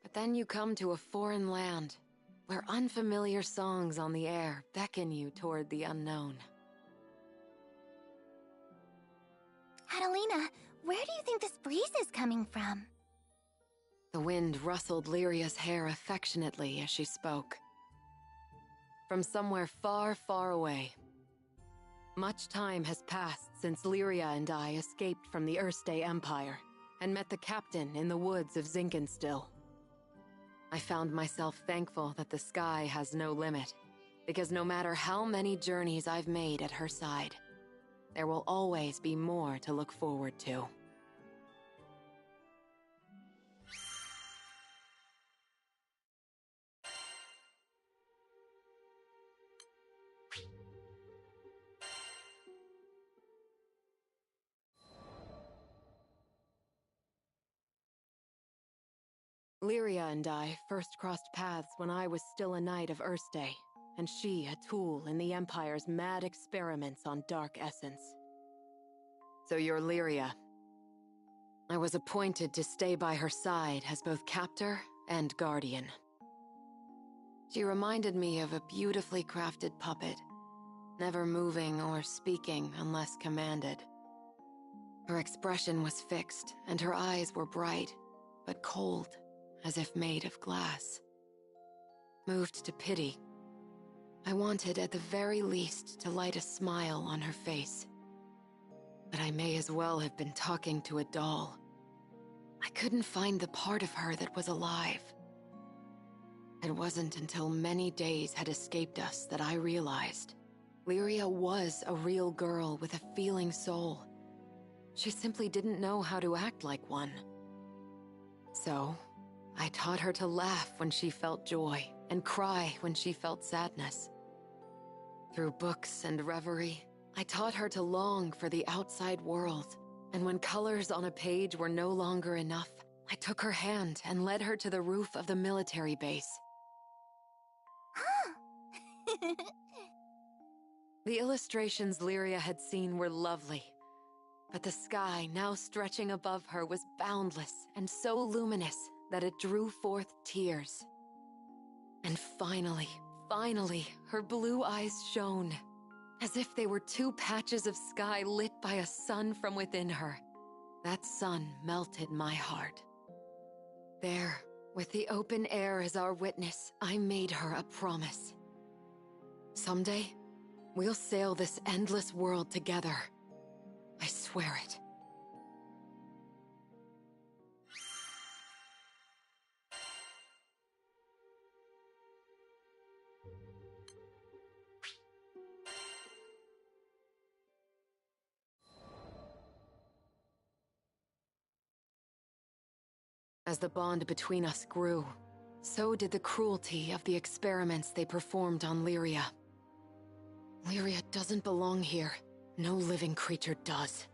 but then you come to a foreign land where unfamiliar songs on the air beckon you toward the unknown. Adelina, where do you think this breeze is coming from? The wind rustled Lyria's hair affectionately as she spoke. From somewhere far, far away. Much time has passed since Lyria and I escaped from the Erste Empire and met the captain in the woods of Zinkenstill. I found myself thankful that the sky has no limit, because no matter how many journeys I've made at her side, there will always be more to look forward to. Lyria and I first crossed paths when I was still a knight of Erste, and she a tool in the Empire's mad experiments on dark essence. So you're Lyria. I was appointed to stay by her side as both captor and guardian. She reminded me of a beautifully crafted puppet, never moving or speaking unless commanded. Her expression was fixed, and her eyes were bright, but cold, as if made of glass. Moved to pity, I wanted at the very least to light a smile on her face. But I may as well have been talking to a doll. I couldn't find the part of her that was alive. It wasn't until many days had escaped us that I realized Lyria was a real girl with a feeling soul. She simply didn't know how to act like one. So, I taught her to laugh when she felt joy and cry when she felt sadness. Through books and reverie, I taught her to long for the outside world, and when colors on a page were no longer enough, I took her hand and led her to the roof of the military base. The illustrations Lyria had seen were lovely, but the sky now stretching above her was boundless and so luminous that it drew forth tears. And finally, Finally, her blue eyes shone, as if they were two patches of sky lit by a sun from within her. That sun melted my heart. There, with the open air as our witness, I made her a promise. Someday, we'll sail this endless world together. I swear it. As the bond between us grew, so did the cruelty of the experiments they performed on Lyria. Lyria doesn't belong here. No living creature does.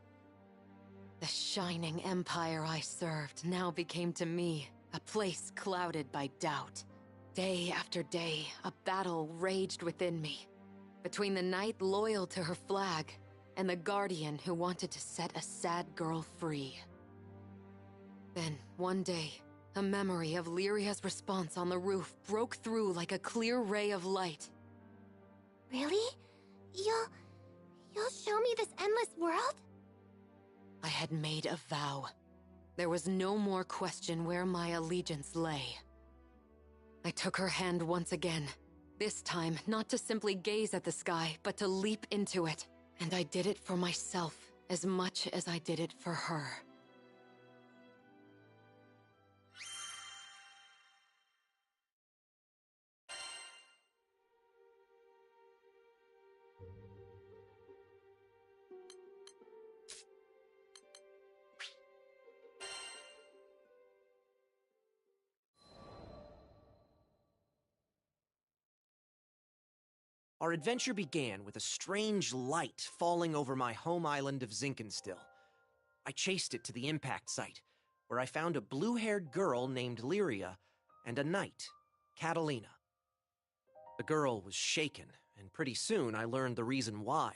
The shining empire I served now became to me a place clouded by doubt. Day after day, a battle raged within me, between the knight loyal to her flag and the guardian who wanted to set a sad girl free. Then, one day, a memory of Lyria's response on the roof broke through like a clear ray of light. Really? You'll show me this endless world? I had made a vow. There was no more question where my allegiance lay. I took her hand once again. This time, not to simply gaze at the sky, but to leap into it. And I did it for myself as much as I did it for her. Our adventure began with a strange light falling over my home island of Zinkenstill. I chased it to the impact site, where I found a blue-haired girl named Lyria and a knight, Catalina. The girl was shaken, and pretty soon I learned the reason why.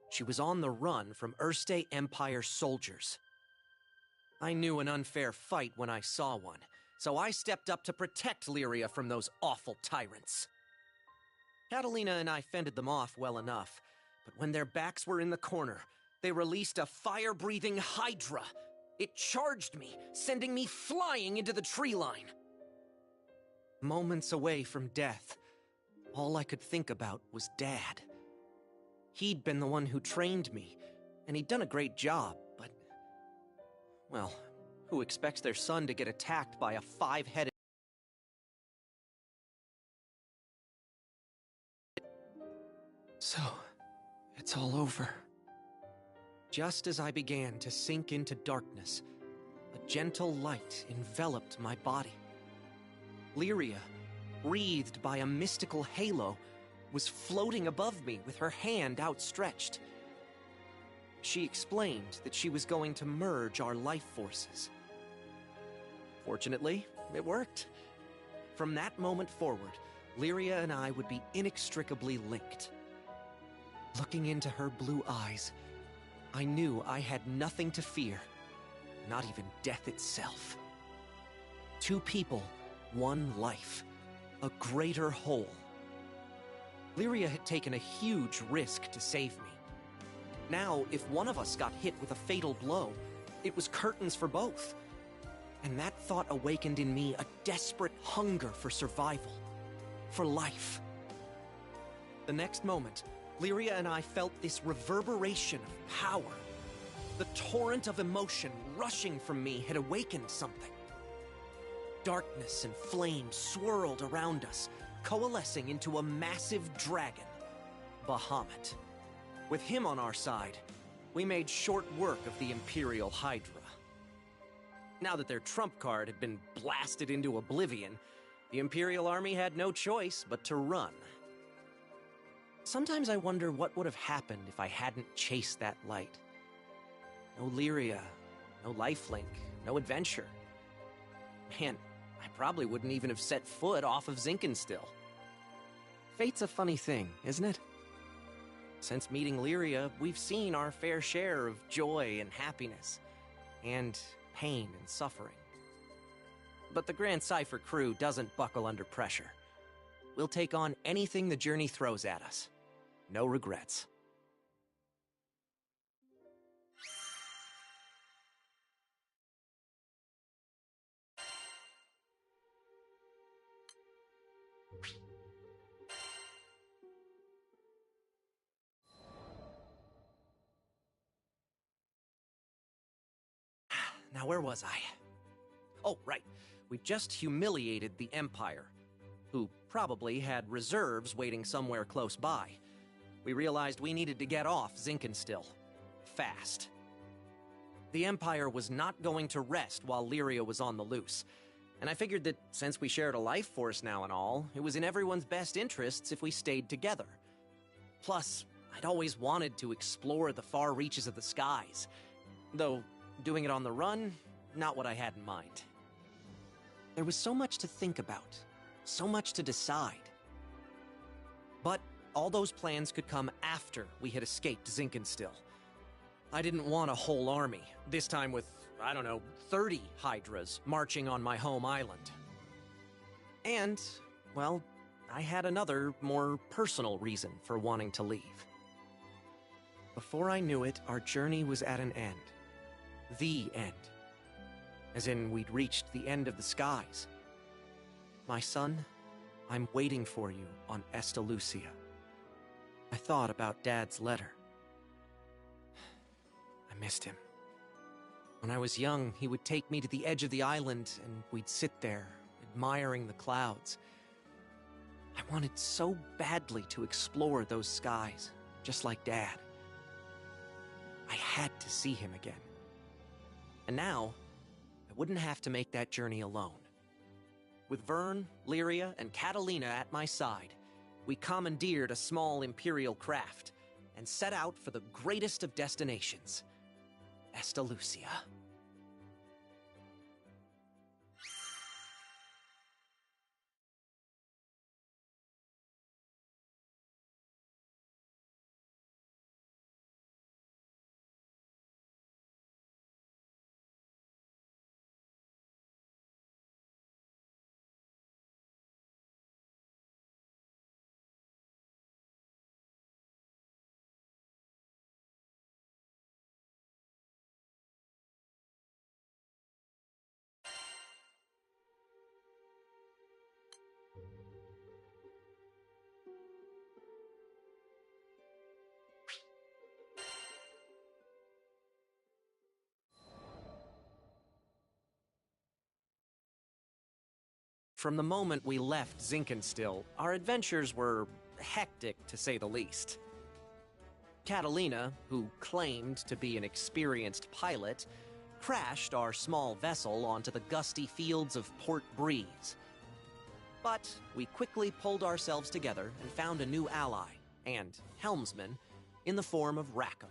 She was on the run from Erste Empire soldiers. I knew an unfair fight when I saw one, so I stepped up to protect Lyria from those awful tyrants. Catalina and I fended them off well enough, but when their backs were in the corner, they released a fire-breathing hydra. It charged me, sending me flying into the tree line. Moments away from death, all I could think about was Dad. He'd been the one who trained me, and he'd done a great job, but... well, who expects their son to get attacked by a five-headed... So, it's all over. Just as I began to sink into darkness, a gentle light enveloped my body. Lyria, wreathed by a mystical halo, was floating above me with her hand outstretched. She explained that she was going to merge our life forces. Fortunately, it worked. From that moment forward, Lyria and I would be inextricably linked. Looking into her blue eyes, I knew I had nothing to fear, not even death itself. Two people, one life, a greater whole. Lyria had taken a huge risk to save me. Now, if one of us got hit with a fatal blow, it was curtains for both. And that thought awakened in me a desperate hunger for survival, for life. The next moment, Lyria and I felt this reverberation of power. The torrent of emotion rushing from me had awakened something. Darkness and flame swirled around us, coalescing into a massive dragon, Bahamut. With him on our side, we made short work of the Imperial Hydra. Now that their trump card had been blasted into oblivion, the Imperial army had no choice but to run. Sometimes I wonder what would have happened if I hadn't chased that light. No Lyria, no lifelink, no adventure. Man, I probably wouldn't even have set foot off of Zinkenstill. Fate's a funny thing, isn't it? Since meeting Lyria, we've seen our fair share of joy and happiness, and pain and suffering. But the Grand Cypher crew doesn't buckle under pressure. we'll take on anything the journey throws at us. No regrets. Now, where was I? Oh, right. We just humiliated the Empire, who probably had reserves waiting somewhere close by. We realized we needed to get off Zinkenstill. Fast. The Empire was not going to rest while Lyria was on the loose, and I figured that since we shared a life force now and all, it was in everyone's best interests if we stayed together. Plus, I'd always wanted to explore the far reaches of the skies, though doing it on the run, not what I had in mind. There was so much to think about, so much to decide. But all those plans could come after we had escaped Zinkenstill. I didn't want a whole army, this time with, 30 Hydras marching on my home island. And, well, I had another, more personal reason for wanting to leave. Before I knew it, our journey was at an end. The end. As in, we'd reached the end of the skies. My son, I'm waiting for you on Estalucia. I thought about Dad's letter. I missed him. When I was young, he would take me to the edge of the island, and we'd sit there, admiring the clouds. I wanted so badly to explore those skies, just like Dad. I had to see him again. And now, I wouldn't have to make that journey alone. With Vern, Lyria, and Catalina at my side, we commandeered a small Imperial craft and set out for the greatest of destinations, Estalucia. From the moment we left Zinkenstill, our adventures were hectic, to say the least. Catalina, who claimed to be an experienced pilot, crashed our small vessel onto the gusty fields of Port Breeze. But we quickly pulled ourselves together and found a new ally, and helmsman, in the form of Rackham.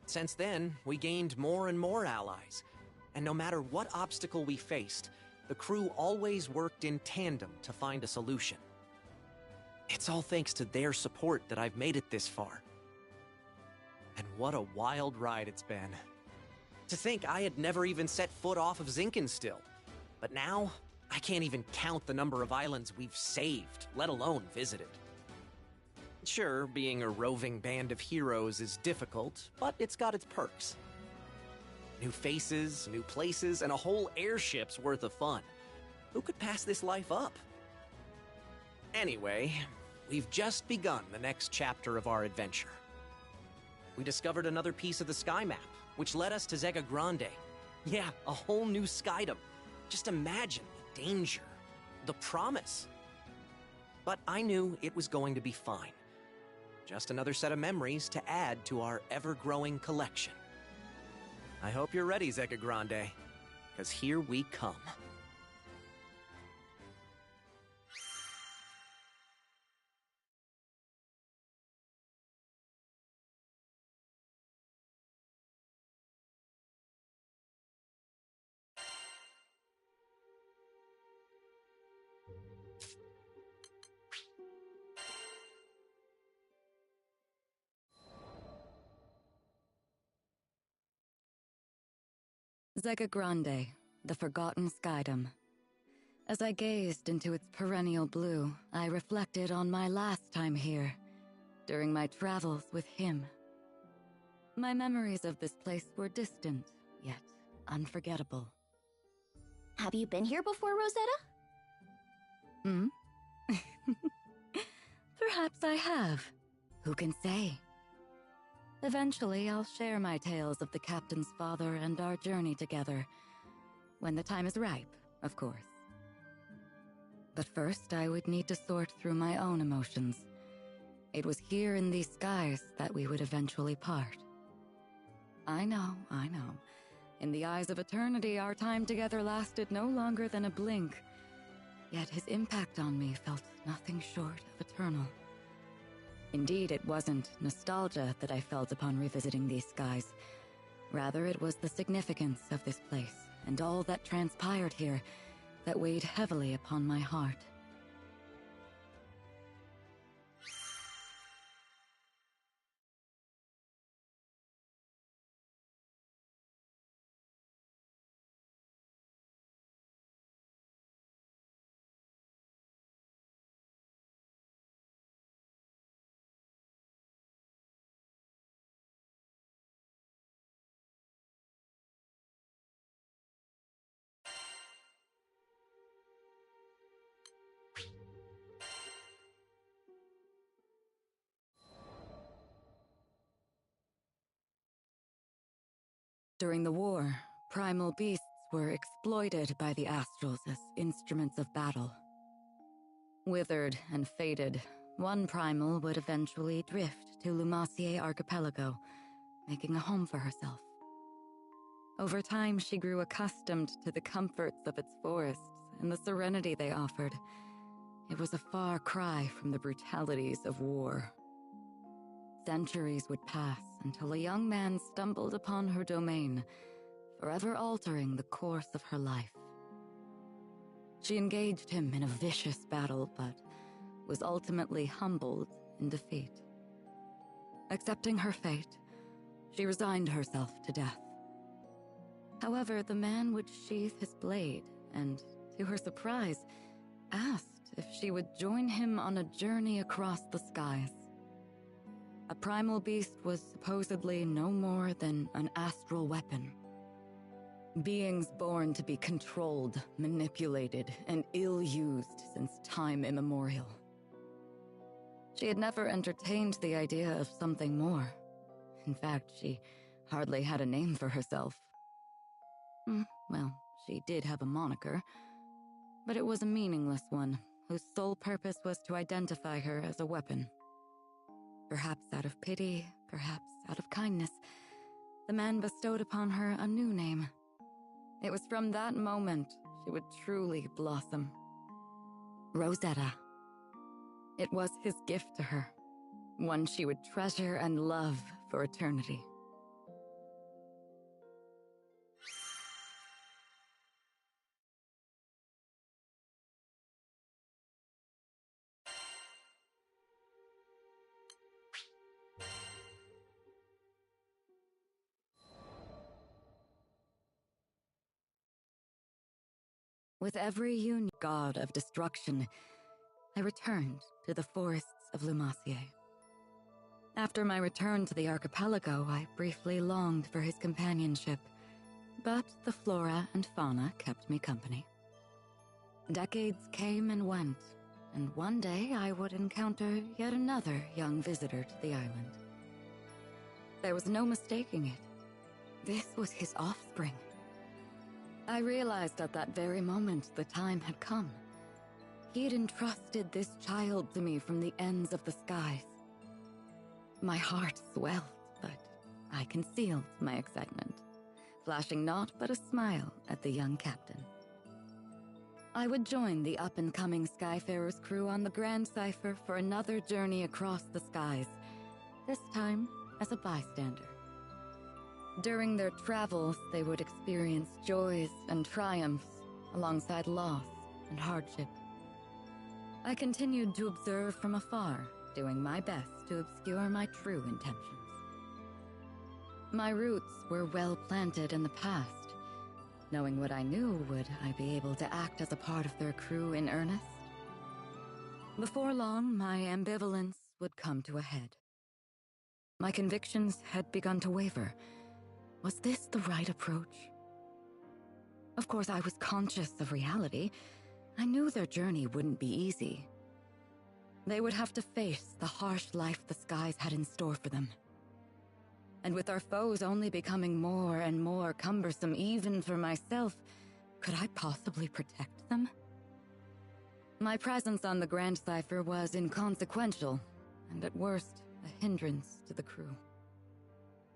Since then, we gained more and more allies, and no matter what obstacle we faced, the crew always worked in tandem to find a solution. It's all thanks to their support that I've made it this far. And what a wild ride it's been. To think I had never even set foot off of Zinkenstill, but now I can't even count the number of islands we've saved, let alone visited. Sure, being a roving band of heroes is difficult, but it's got its perks. New faces, new places, and a whole airship's worth of fun. Who could pass this life up? Anyway, we've just begun the next chapter of our adventure. We discovered another piece of the sky map, which led us to Zega Grande. Yeah, a whole new skydom. Just imagine the danger, the promise. But I knew it was going to be fine. Just another set of memories to add to our ever-growing collection. I hope you're ready, Zega Grande, because here we come. Zega Grande, the Forgotten Skydom. As I gazed into its perennial blue, I reflected on my last time here, during my travels with him. My memories of this place were distant, yet unforgettable. Have you been here before, Rosetta? Hmm? Perhaps I have. Who can say? Eventually, I'll share my tales of the captain's father and our journey together. When the time is ripe, of course. But first, I would need to sort through my own emotions. It was here in these skies that we would eventually part. I know. In the eyes of eternity, our time together lasted no longer than a blink. Yet his impact on me felt nothing short of eternal. Indeed, it wasn't nostalgia that I felt upon revisiting these skies. Rather, it was the significance of this place and all that transpired here that weighed heavily upon my heart. During the war, primal beasts were exploited by the Astrals as instruments of battle. Withered and faded, one primal would eventually drift to Lumassier Archipelago, making a home for herself. Over time, she grew accustomed to the comforts of its forests and the serenity they offered. It was a far cry from the brutalities of war. Centuries would pass until a young man stumbled upon her domain, forever altering the course of her life. She engaged him in a vicious battle, but was ultimately humbled in defeat. Accepting her fate, she resigned herself to death. However, the man would sheath his blade and, to her surprise, asked if she would join him on a journey across the skies. A primal beast was supposedly no more than an astral weapon. Beings born to be controlled, manipulated, and ill-used since time immemorial. She had never entertained the idea of something more. In fact, she hardly had a name for herself. Well, she did have a moniker, but it was a meaningless one, whose sole purpose was to identify her as a weapon. Perhaps out of pity, perhaps out of kindness, the man bestowed upon her a new name. It was from that moment she would truly blossom. Rosetta. It was his gift to her, one she would treasure and love for eternity. With every union god of destruction, I returned to the forests of Lumassier. After my return to the archipelago, I briefly longed for his companionship, but the flora and fauna kept me company. Decades came and went, and one day I would encounter yet another young visitor to the island. There was no mistaking it. This was his offspring. I realized at that very moment the time had come. He had entrusted this child to me from the ends of the skies. My heart swelled, but I concealed my excitement, flashing naught but a smile at the young captain. I would join the up-and-coming Skyfarer's crew on the Grand Cipher for another journey across the skies, this time as a bystander. During their travels, they would experience joys and triumphs, alongside loss and hardship. I continued to observe from afar, doing my best to obscure my true intentions. My roots were well planted in the past, Knowing what I knew, would I be able to act as a part of their crew in earnest? Before long, my ambivalence would come to a head. My convictions had begun to waver. Was this the right approach? Of course, I was conscious of reality. I knew their journey wouldn't be easy. They would have to face the harsh life the skies had in store for them. And with our foes only becoming more and more cumbersome, even for myself, could I possibly protect them? My presence on the Grand Cipher was inconsequential, and at worst, a hindrance to the crew.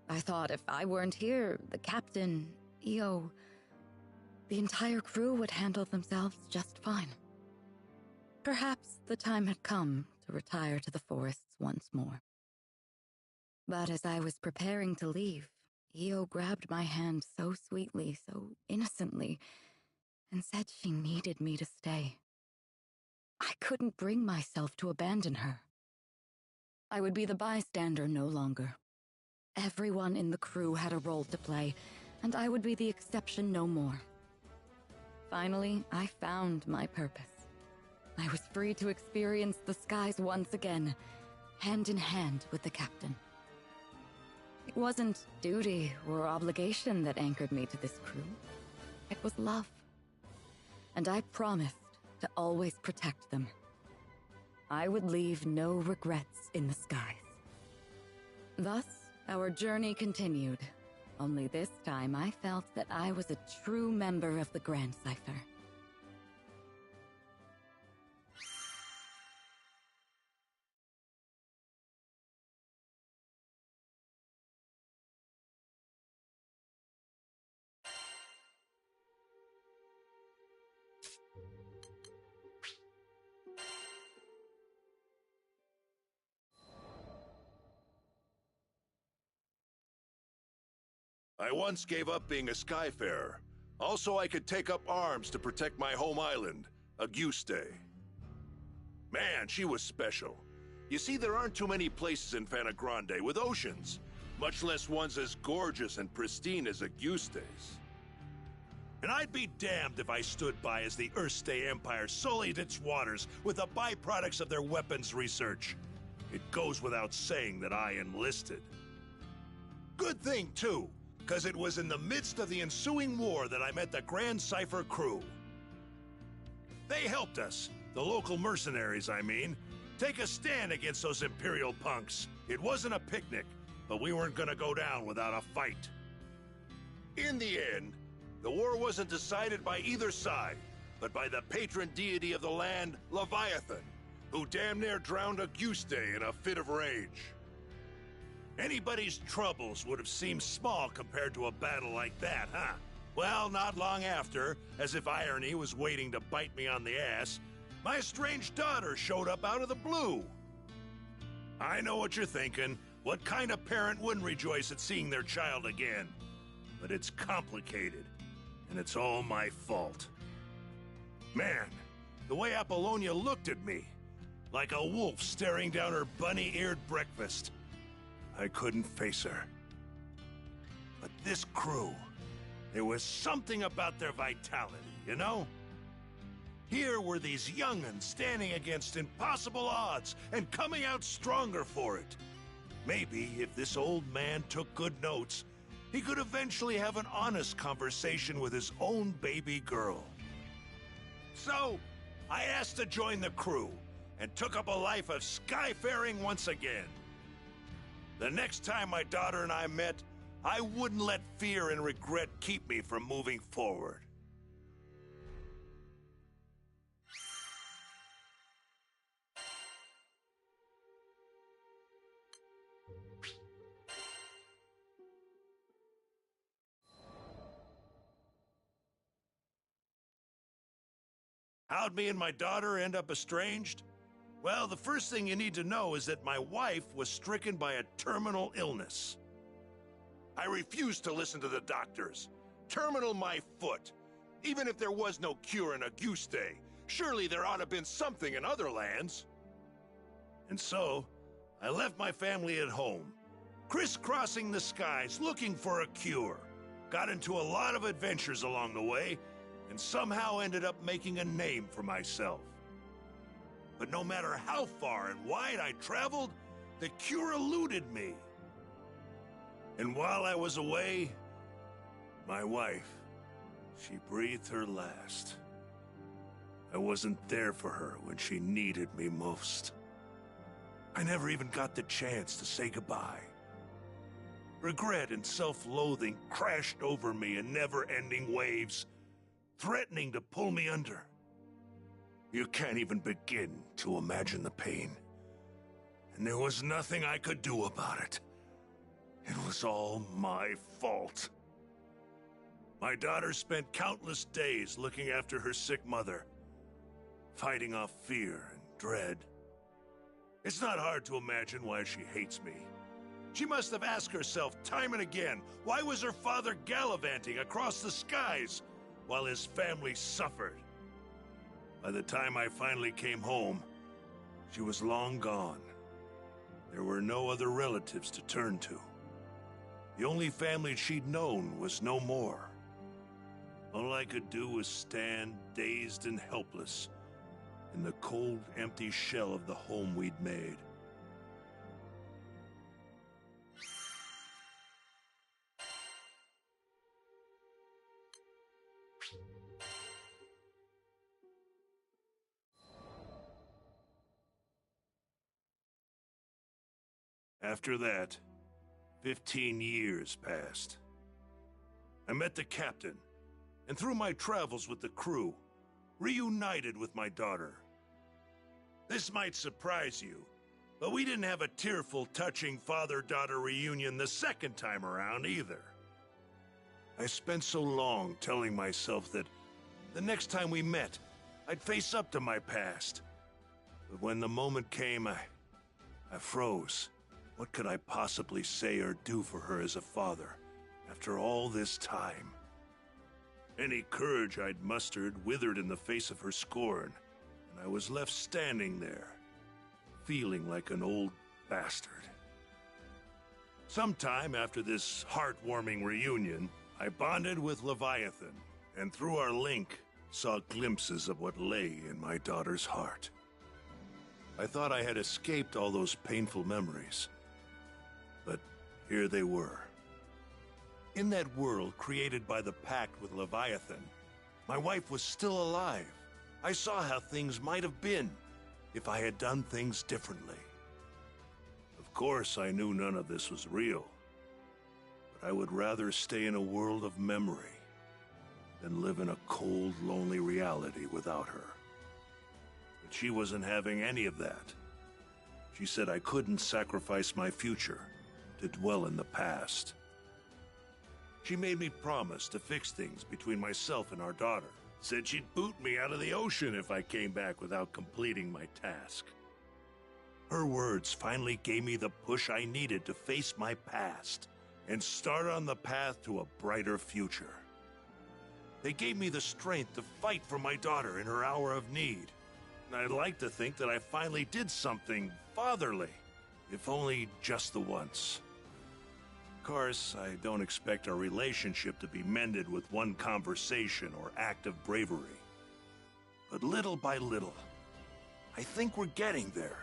I thought if I weren't here, the captain, EO, the entire crew would handle themselves just fine. Perhaps the time had come to retire to the forests once more. But as I was preparing to leave, EO grabbed my hand so sweetly, so innocently, and said she needed me to stay. I couldn't bring myself to abandon her. I would be the bystander no longer. Everyone in the crew had a role to play, and I would be the exception no more. Finally, I found my purpose. I was free to experience the skies once again, hand in hand with the captain. It wasn't duty or obligation that anchored me to this crew. It was love. And I promised to always protect them. I would leave no regrets in the skies. Thus, our journey continued. Only this time I felt that I was a true member of the Grand Cipher. I once gave up being a Skyfarer. Also, I could take up arms to protect my home island, Auguste. Man, she was special. You see, there aren't too many places in Fana Grande with oceans, much less ones as gorgeous and pristine as Auguste's. And I'd be damned if I stood by as the Erste Empire sullied its waters with the byproducts of their weapons research. It goes without saying that I enlisted. Good thing, too, because it was in the midst of the ensuing war that I met the Grand Cipher crew. They helped us, the local mercenaries, I mean, take a stand against those Imperial punks. It wasn't a picnic, but we weren't gonna go down without a fight. In the end, the war wasn't decided by either side, but by the patron deity of the land, Leviathan, who damn near drowned Auguste in a fit of rage. Anybody's troubles would have seemed small compared to a battle like that, huh? Well, not long after, as if irony was waiting to bite me on the ass, my estranged daughter showed up out of the blue. I know what you're thinking. What kind of parent wouldn't rejoice at seeing their child again? But it's complicated, and it's all my fault. Man, the way Apollonia looked at me, like a wolf staring down her bunny-eared breakfast. I couldn't face her. But this crew, there was something about their vitality, you know? Here were these young'uns standing against impossible odds and coming out stronger for it. Maybe if this old man took good notes, he could eventually have an honest conversation with his own baby girl. So, I asked to join the crew and took up a life of skyfaring once again. The next time my daughter and I met, I wouldn't let fear and regret keep me from moving forward. How'd me and my daughter end up estranged? Well, the first thing you need to know is that my wife was stricken by a terminal illness. I refused to listen to the doctors. Terminal my foot. Even if there was no cure in Auguste, surely there ought to have been something in other lands. And so, I left my family at home, crisscrossing the skies looking for a cure. got into a lot of adventures along the way, and somehow ended up making a name for myself. But no matter how far and wide I traveled, the cure eluded me. And while I was away, my wife, she breathed her last. I wasn't there for her when she needed me most. I never even got the chance to say goodbye. Regret and self-loathing crashed over me in never-ending waves, threatening to pull me under. You can't even begin to imagine the pain. And there was nothing I could do about it. It was all my fault. My daughter spent countless days looking after her sick mother, fighting off fear and dread. It's not hard to imagine why she hates me. She must have asked herself time and again, why was her father gallivanting across the skies while his family suffered? By the time I finally came home, she was long gone. There were no other relatives to turn to. The only family she'd known was no more. All I could do was stand, dazed and helpless, in the cold, empty shell of the home we'd made. After that, 15 years passed. I met the captain, and through my travels with the crew, reunited with my daughter. This might surprise you, but we didn't have a tearful, touching father-daughter reunion the second time around either. I spent so long telling myself that the next time we met, I'd face up to my past. But when the moment came, I froze. What could I possibly say or do for her as a father, after all this time? Any courage I'd mustered withered in the face of her scorn, and I was left standing there, feeling like an old bastard. Sometime after this heartwarming reunion, I bonded with Leviathan, and through our link, saw glimpses of what lay in my daughter's heart. I thought I had escaped all those painful memories, but here they were. In that world created by the pact with Leviathan, my wife was still alive. I saw how things might have been if I had done things differently. Of course, I knew none of this was real, but I would rather stay in a world of memory than live in a cold, lonely reality without her. But she wasn't having any of that. She said I couldn't sacrifice my future to dwell in the past. She made me promise to fix things between myself and our daughter. Said she'd boot me out of the ocean if I came back without completing my task. Her words finally gave me the push I needed to face my past and start on the path to a brighter future. They gave me the strength to fight for my daughter in her hour of need. And I'd like to think that I finally did something fatherly, if only just the once. Of course, I don't expect our relationship to be mended with one conversation or act of bravery. But little by little, I think we're getting there.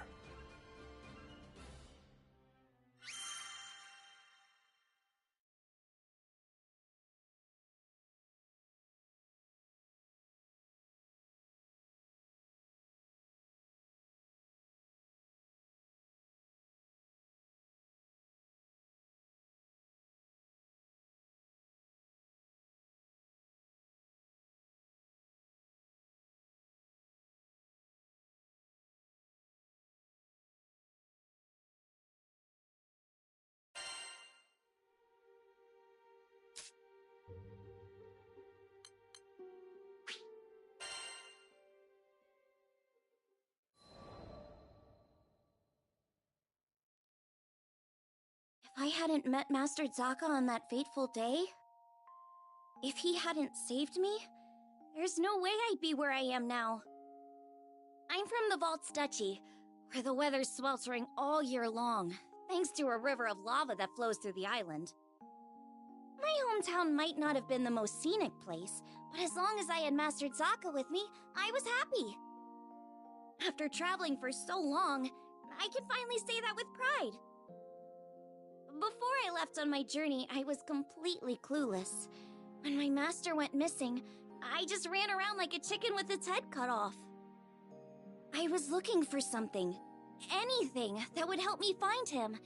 If I hadn't met Master Zaka on that fateful day, if he hadn't saved me, there's no way I'd be where I am now. I'm from the Vault's Duchy, where the weather's sweltering all year long, thanks to a river of lava that flows through the island. My hometown might not have been the most scenic place, but as long as I had Master Zaka with me, I was happy. After traveling for so long, I can finally say that with pride. Before I left on my journey, I was completely clueless. When my master went missing, I just ran around like a chicken with its head cut off. I was looking for something, anything that would help me find him,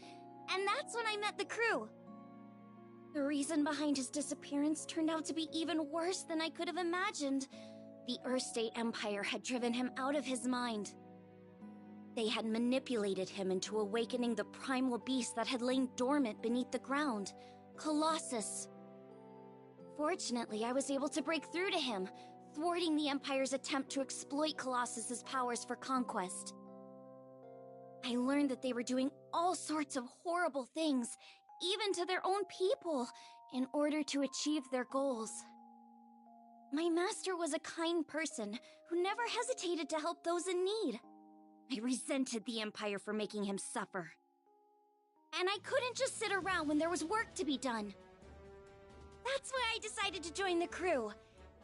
and that's when I met the crew. The reason behind his disappearance turned out to be even worse than I could have imagined. The Earthstate Empire had driven him out of his mind. They had manipulated him into awakening the primal beast that had lain dormant beneath the ground, Colossus. Fortunately, I was able to break through to him, thwarting the Empire's attempt to exploit Colossus's powers for conquest. I learned that they were doing all sorts of horrible things, even to their own people, in order to achieve their goals. My master was a kind person who never hesitated to help those in need. I resented the Empire for making him suffer. And I couldn't just sit around when there was work to be done. That's why I decided to join the crew.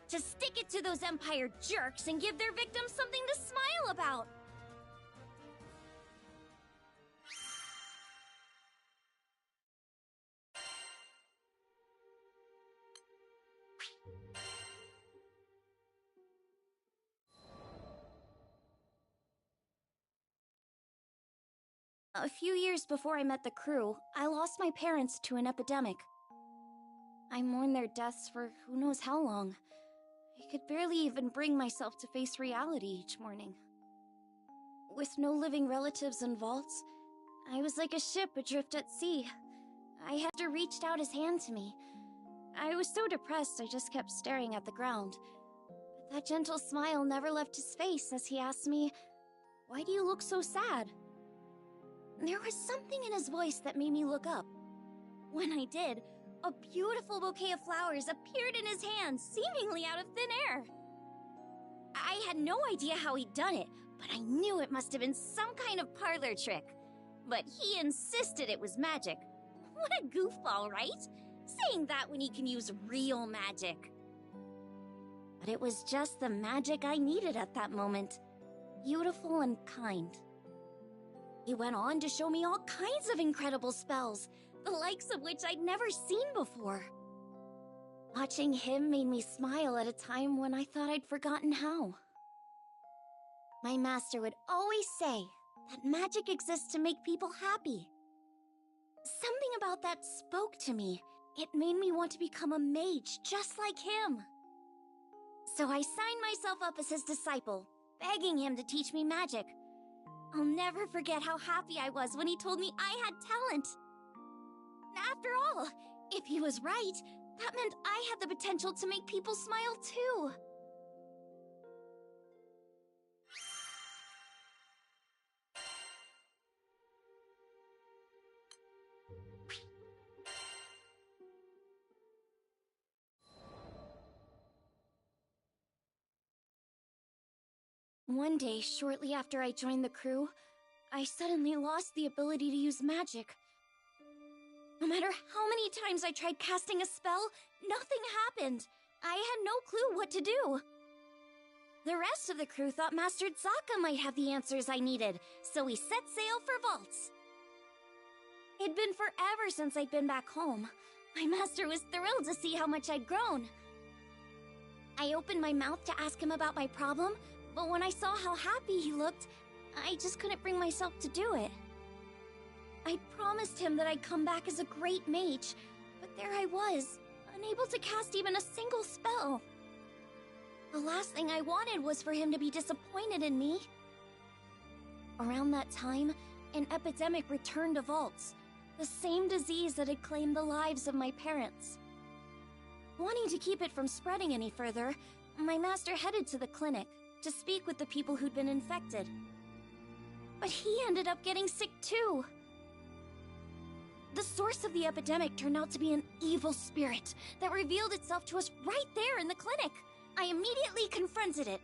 To stick it to those Empire jerks and give their victims something to smile about. A few years before I met the crew, I lost my parents to an epidemic. I mourned their deaths for who knows how long. I could barely even bring myself to face reality each morning. With no living relatives in vaults, I was like a ship adrift at sea. I had to reach out his hand to me. I was so depressed I just kept staring at the ground. But that gentle smile never left his face as he asked me, "Why do you look so sad?" There was something in his voice that made me look up. When I did, a beautiful bouquet of flowers appeared in his hands, seemingly out of thin air. I had no idea how he'd done it, but I knew it must have been some kind of parlor trick. But he insisted it was magic. What a goofball, right? Saying that when he can use real magic. But it was just the magic I needed at that moment. Beautiful and kind. He went on to show me all kinds of incredible spells, the likes of which I'd never seen before. Watching him made me smile at a time when I thought I'd forgotten how. My master would always say that magic exists to make people happy. Something about that spoke to me. It made me want to become a mage just like him. So I signed myself up as his disciple, begging him to teach me magic. I'll never forget how happy I was when he told me I had talent. After all, if he was right, that meant I had the potential to make people smile too. One day, shortly after I joined the crew, I suddenly lost the ability to use magic. No matter how many times I tried casting a spell, nothing happened. I had no clue what to do. The rest of the crew thought Master Zaka might have the answers I needed, so we set sail for vaults. It'd been forever since I'd been back home. My master was thrilled to see how much I'd grown. I opened my mouth to ask him about my problem, but when I saw how happy he looked, I just couldn't bring myself to do it. I promised him that I'd come back as a great mage, but there I was, unable to cast even a single spell. The last thing I wanted was for him to be disappointed in me. Around that time, an epidemic returned to vaults, the same disease that had claimed the lives of my parents. Wanting to keep it from spreading any further, my master headed to the clinic to speak with the people who'd been infected. But he ended up getting sick too. The source of the epidemic turned out to be an evil spirit that revealed itself to us right there in the clinic. I immediately confronted it.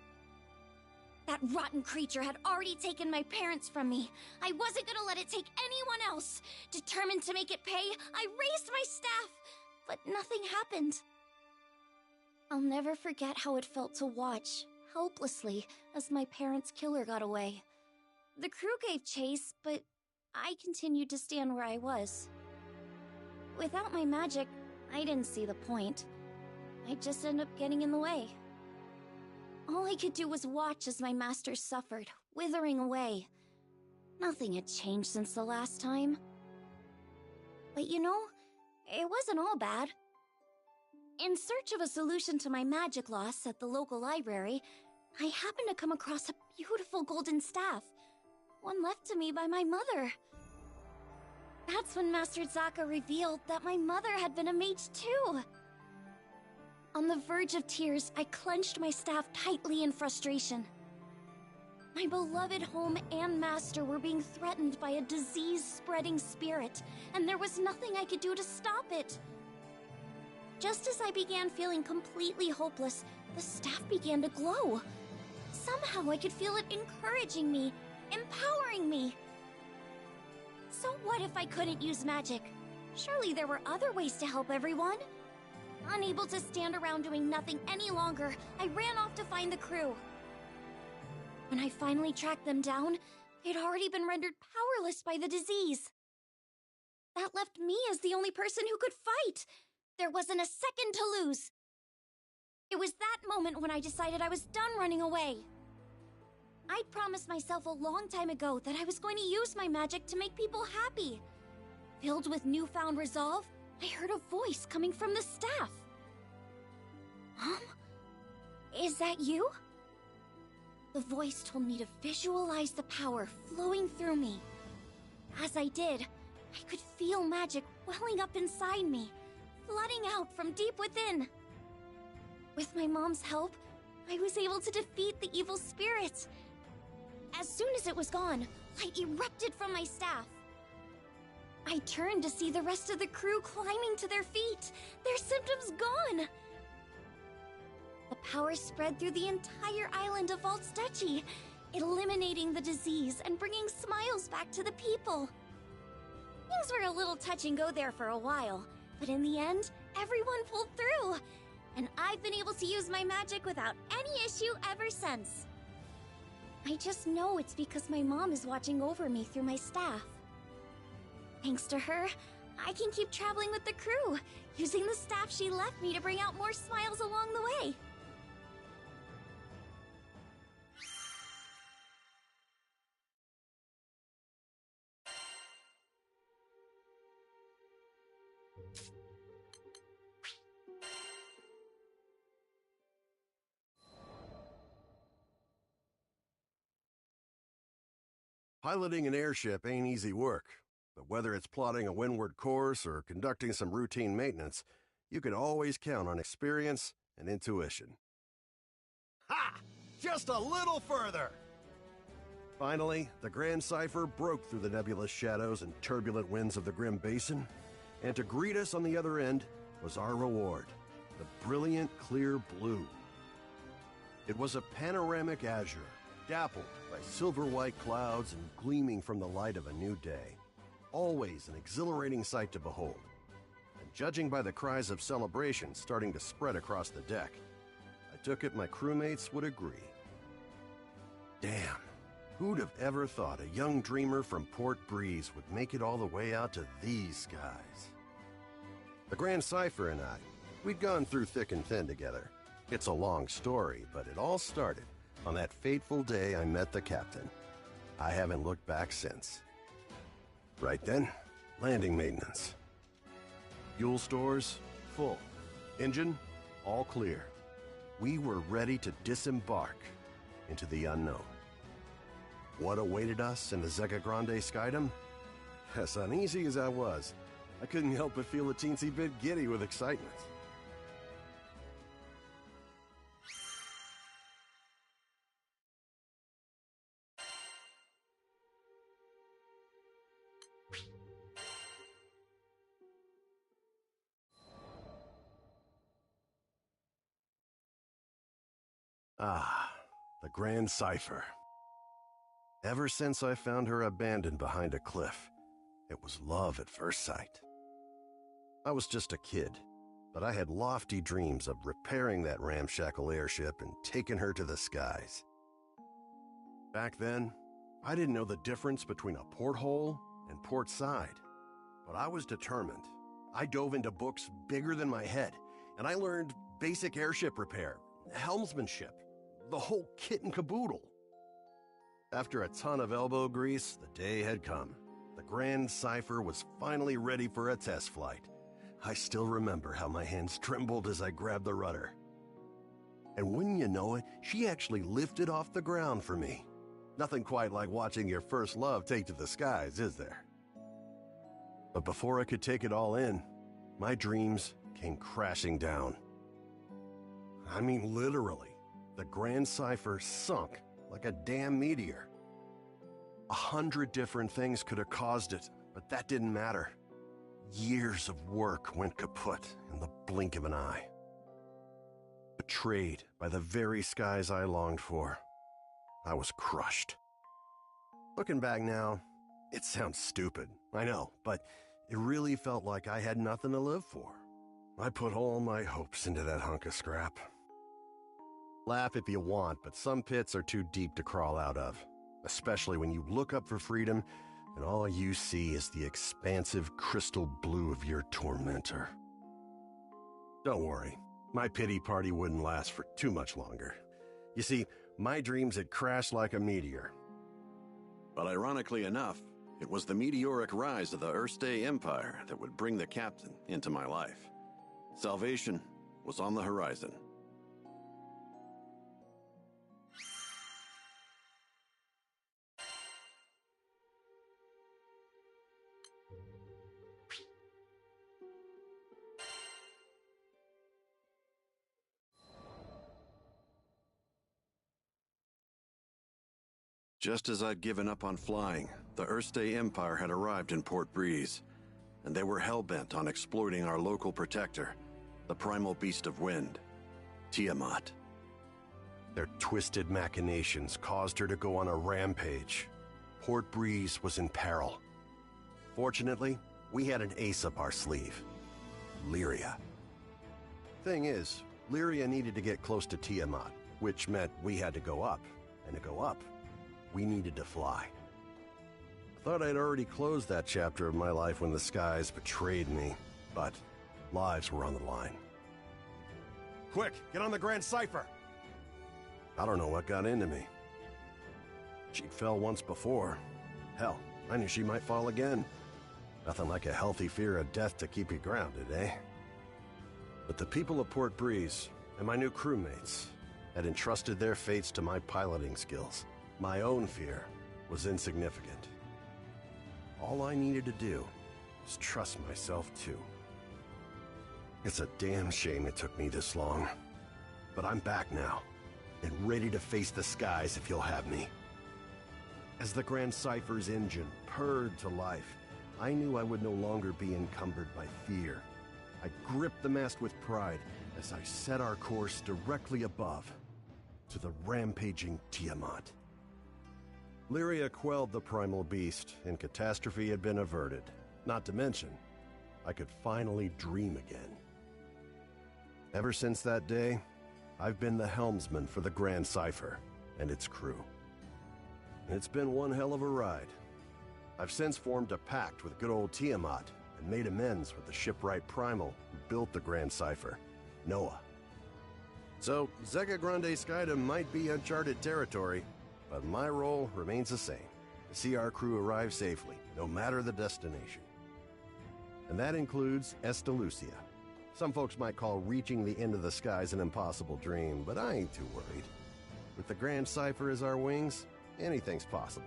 That rotten creature had already taken my parents from me. I wasn't gonna let it take anyone else. Determined to make it pay, I raised my staff. but nothing happened. I'll never forget how it felt to watch, helplessly, as my parents' killer got away. The crew gave chase, but I continued to stand where I was. Without my magic, I didn't see the point. I'd just end up getting in the way. All I could do was watch as my masters suffered, withering away. Nothing had changed since the last time. But you know, it wasn't all bad. In search of a solution to my magic loss at the local library, I happened to come across a beautiful golden staff, one left to me by my mother. That's when Master Zaka revealed that my mother had been a mage too. On the verge of tears, I clenched my staff tightly in frustration. My beloved home and master were being threatened by a disease-spreading spirit, and there was nothing I could do to stop it. Just as I began feeling completely hopeless, the staff began to glow. Somehow I could feel it encouraging me, empowering me. So what if I couldn't use magic? Surely there were other ways to help everyone. Unable to stand around doing nothing any longer, I ran off to find the crew. When I finally tracked them down, they'd already been rendered powerless by the disease. That left me as the only person who could fight. There wasn't a second to lose. It was that moment when I decided I was done running away. I'd promised myself a long time ago that I was going to use my magic to make people happy. Filled with newfound resolve, I heard a voice coming from the staff. Mom? Is that you? The voice told me to visualize the power flowing through me. As I did, I could feel magic welling up inside me, flooding out from deep within. With my mom's help, I was able to defeat the evil spirits. As soon as it was gone, light erupted from my staff. I turned to see the rest of the crew climbing to their feet, their symptoms gone. The power spread through the entire island of Valtstechi, eliminating the disease and bringing smiles back to the people. Things were a little touch and go there for a while, but in the end, everyone pulled through, and I've been able to use my magic without any issue ever since. I just know it's because my mom is watching over me through my staff. Thanks to her, I can keep traveling with the crew, using the staff she left me to bring out more smiles along the way. Piloting an airship ain't easy work, but whether it's plotting a windward course or conducting some routine maintenance, you can always count on experience and intuition. Ha! Just a little further! Finally, the Grand Cipher broke through the nebulous shadows and turbulent winds of the Grim Basin, and to greet us on the other end was our reward, the brilliant clear blue. It was a panoramic azure, dappled by silver-white clouds and gleaming from the light of a new day. Always an exhilarating sight to behold. And judging by the cries of celebration starting to spread across the deck, I took it my crewmates would agree. Damn, who'd have ever thought a young dreamer from Port Breeze would make it all the way out to these skies? The Grand Cipher and I, we'd gone through thick and thin together. It's a long story, but it all started on that fateful day I met the captain. I haven't looked back since. Right then, landing maintenance. Fuel stores, full. Engine, all clear. We were ready to disembark into the unknown. What awaited us in the Zega Grande Skydom? As uneasy as I was, I couldn't help but feel a teensy bit giddy with excitement. Ah, the Grand Cipher. Ever since I found her abandoned behind a cliff, it was love at first sight. I was just a kid, but I had lofty dreams of repairing that ramshackle airship and taking her to the skies. Back then, I didn't know the difference between a porthole and port side, but I was determined. I dove into books bigger than my head, and I learned basic airship repair, helmsmanship, the whole kit and caboodle. After a ton of elbow grease, the day had come. The Grand Cipher was finally ready for a test flight. I still remember how my hands trembled as I grabbed the rudder. And wouldn't you know it, she actually lifted off the ground for me. Nothing quite like watching your first love take to the skies, is there? But before I could take it all in, my dreams came crashing down. I mean, literally, the Grand Cipher sunk like a damn meteor. 100 different things could have caused it, but that didn't matter. Years of work went kaput in the blink of an eye. Betrayed by the very skies I longed for, I was crushed. Looking back now, it sounds stupid, I know, but it really felt like I had nothing to live for. I put all my hopes into that hunk of scrap. Laugh if you want, but some pits are too deep to crawl out of, especially when you look up for freedom and all you see is the expansive crystal blue of your tormentor. Don't worry, my pity party wouldn't last for too much longer. You see, my dreams had crashed like a meteor. But ironically enough, it was the meteoric rise of the Erste Empire that would bring the captain into my life. Salvation was on the horizon. Just as I'd given up on flying, the Erste Empire had arrived in Port Breeze, and they were hell-bent on exploiting our local protector, the primal beast of wind, Tiamat. Their twisted machinations caused her to go on a rampage. Port Breeze was in peril. Fortunately, we had an ace up our sleeve, Lyria. Thing is, Lyria needed to get close to Tiamat, which meant we had to go up, and to go up, we needed to fly. I thought I'd already closed that chapter of my life when the skies betrayed me, but lives were on the line. Quick, get on the Grand Cipher! I don't know what got into me. She'd fell once before. Hell, I knew she might fall again. Nothing like a healthy fear of death to keep you grounded, eh? But the people of Port Breeze and my new crewmates had entrusted their fates to my piloting skills. My own fear was insignificant. All I needed to do was trust myself too. It's a damn shame it took me this long. But I'm back now, and ready to face the skies if you'll have me. As the Grand Cipher's engine purred to life, I knew I would no longer be encumbered by fear. I gripped the mast with pride as I set our course directly above to the rampaging Tiamat. Lyria quelled the primal beast, and catastrophe had been averted. Not to mention, I could finally dream again. Ever since that day, I've been the helmsman for the Grand Cipher and its crew. It's been one hell of a ride. I've since formed a pact with good old Tiamat and made amends with the shipwright Primal who built the Grand Cipher, Noah. So, Zega Grande Skydom might be uncharted territory, but my role remains the same, to see our crew arrive safely, no matter the destination. And that includes Estalucia. Some folks might call reaching the end of the skies an impossible dream, but I ain't too worried. With the Grand Cipher as our wings, anything's possible.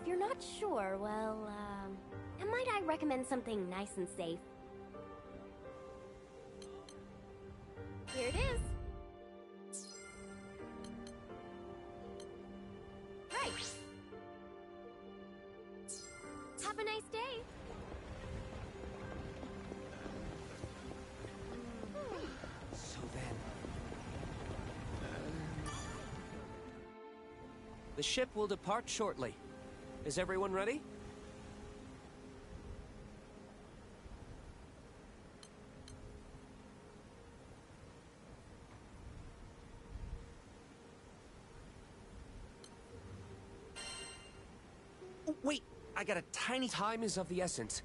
if you're not sure, well, might I recommend something nice and safe? Here it is. Right. Have a nice day. So then... The ship will depart shortly. Is everyone ready? Oh, wait! I got a tiny... Time is of the essence.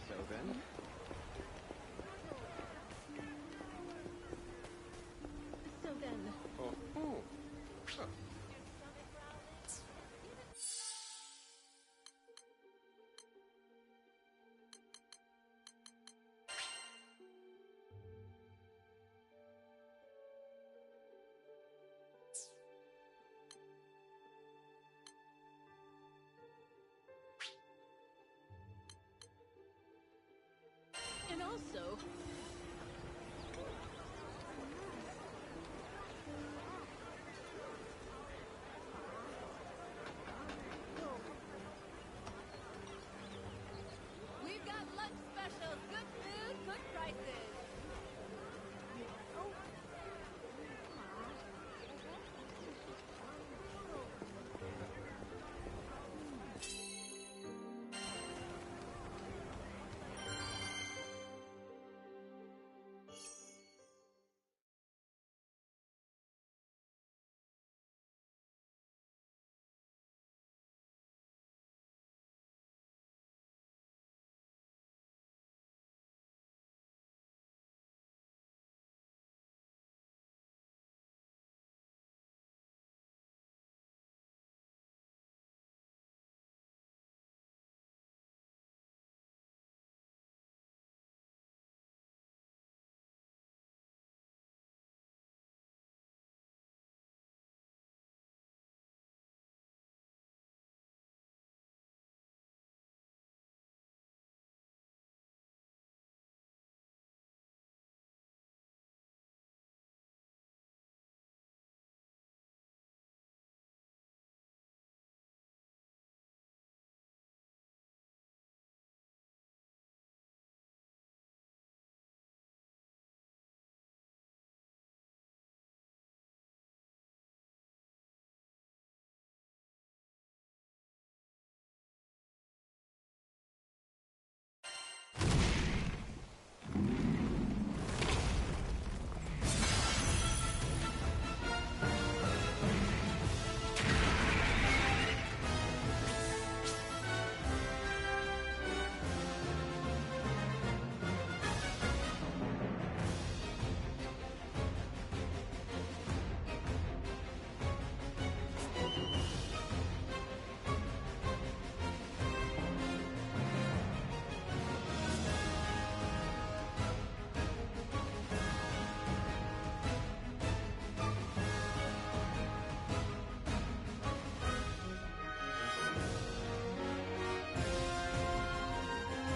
So then... And also... We've got lunch specials, good food, good prices.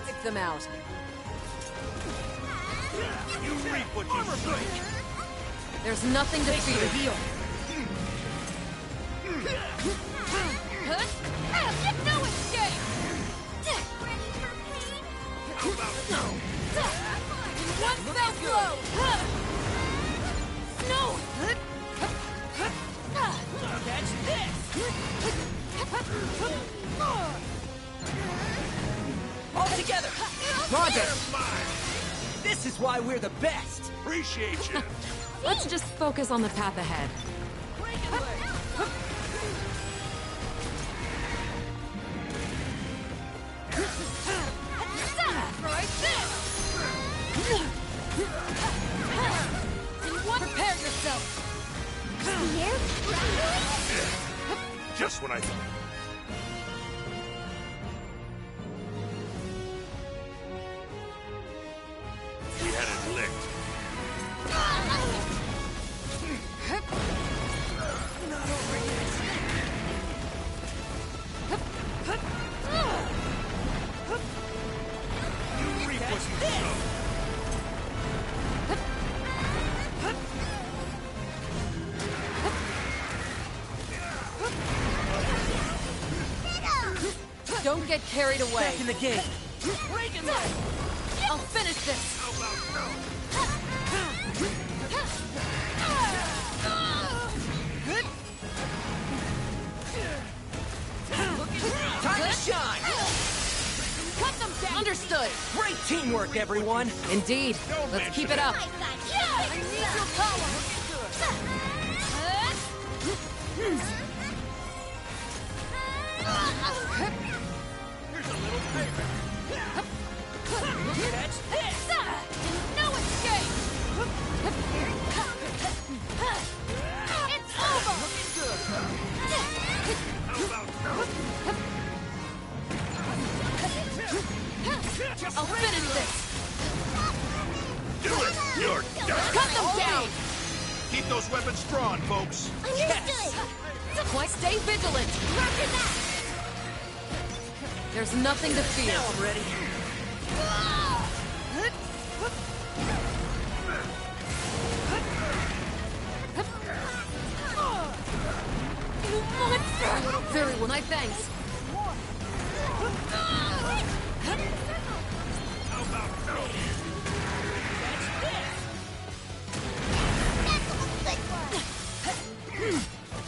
Take them out. You reap what you sow. There's nothing to fear. No escape! Ready for pain? How about no? One fell blow! No! Catch this! All together! Project! This is why we're the best! Appreciate you! Let's just focus on the path ahead. Right there! Prepare yourself! Just when I thought. We had it licked. Don't get carried away. Back in the game. I'll finish this. Time to shine! Cut them down. Understood. Great teamwork, everyone! Indeed. Let's keep it up. I need your power. Here's a little favor. Catch this! No escape! It's over! I'll finish this! Do it! You're done! Cut them down! Keep those weapons drawn, folks! Understood. Why, stay vigilant! Roger that. There's nothing to fear. Now I'm ready. You monster! Very well, my thanks.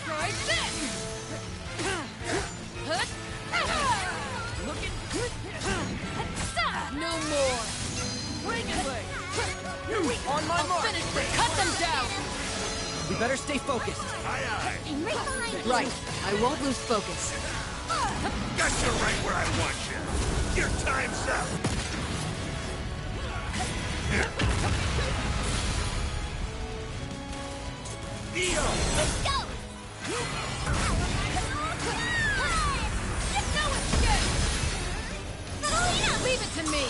Try this! Looking good. No more. On my mark! Finish this. Cut them down. We better stay focused. I'm right behind you. Right. I won't lose focus. Got you right where I want you! Your time's up! Dio! Let's go. No escape. Leave it to me.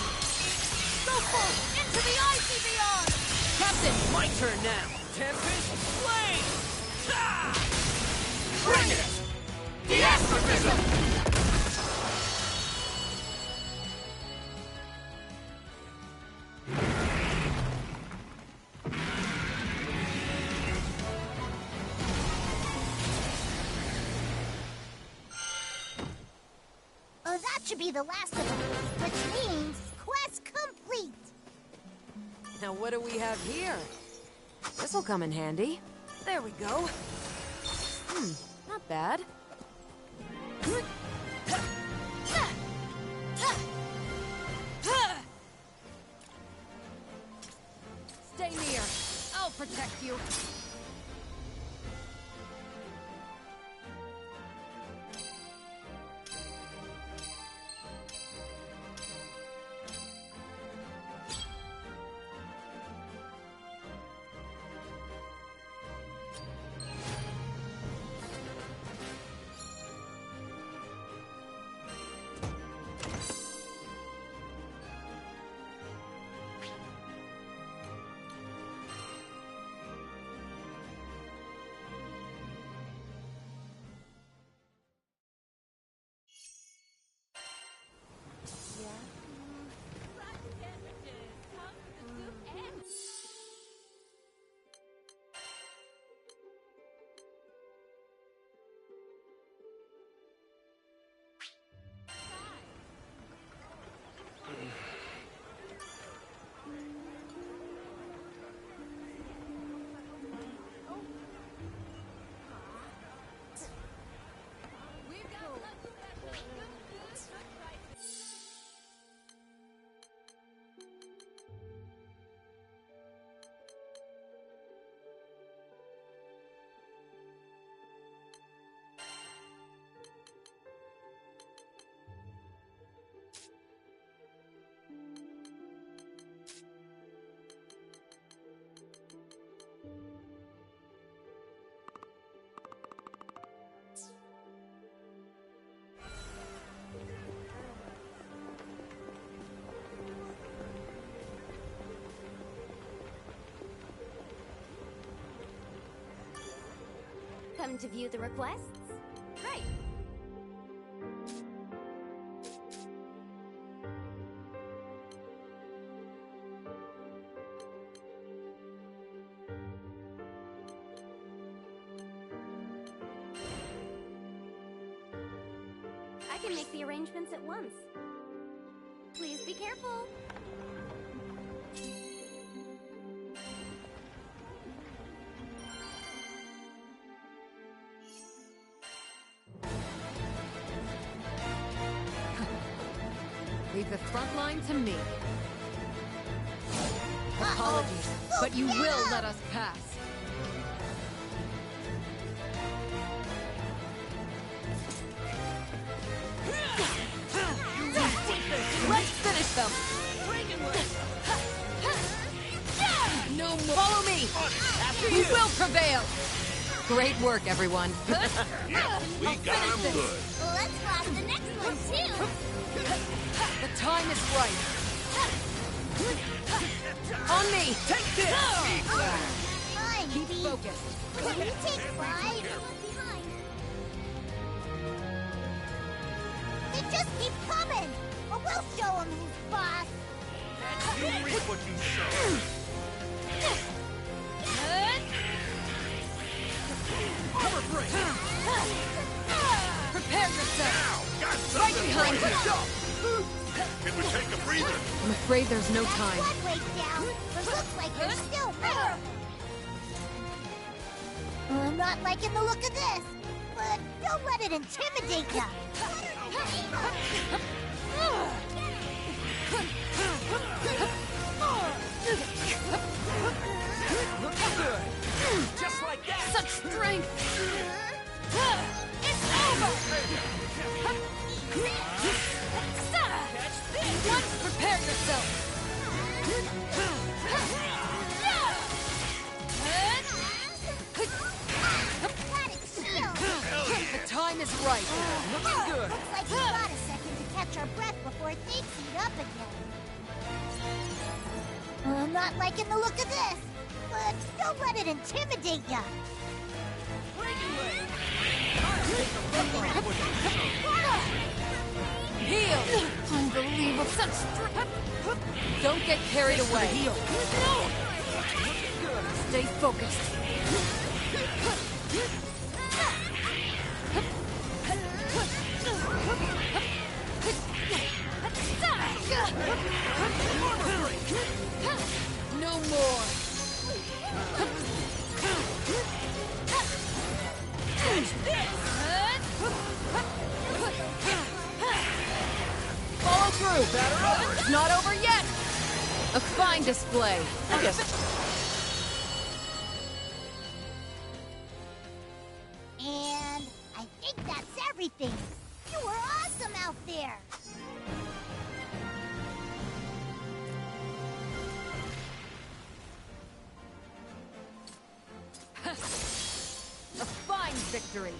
Go full into the icy beyond. Captain, My turn now. Tempest Flame! Bring it! The astrophism! Oh, that should be the last of them, which means quest complete. now what do we have here? This'll come in handy. There we go. Not bad. Stay near. I'll protect you. Come to view the requests? Right. can make the arrangements at once. Please be careful. Leave the front line to me. Apologies, but you will let us pass. Let's finish them! No more. Follow me! After you will prevail! Great work, everyone. Yeah, we got him good. Let's blast the next one, too! The time is right. On me! Take this! Fine, Keep Beat. focused. Can you take 5? Behind. They just keep coming! But we'll show them who's boss! You reap what you sow. Cover break! Prepare yourself! Now, got Right something behind right you! here. Can we take a breather? I'm afraid there's no time. Blood rate down, but looks like they're still there. I'm not liking the look of this, but don't let it intimidate ya. Just like that! Such strength! It's over! Once prepare yourself! The time is right. Looking good. Looks like we got a second to catch our breath before things heat up again. I'm not liking the look of this, but don't let it intimidate ya. Heal! Unbelievable! Such strength! Don't get carried away. Stay focused. No more. Follow through. It's not over yet. A fine display. And I think that's everything. You were awesome out there. A fine victory.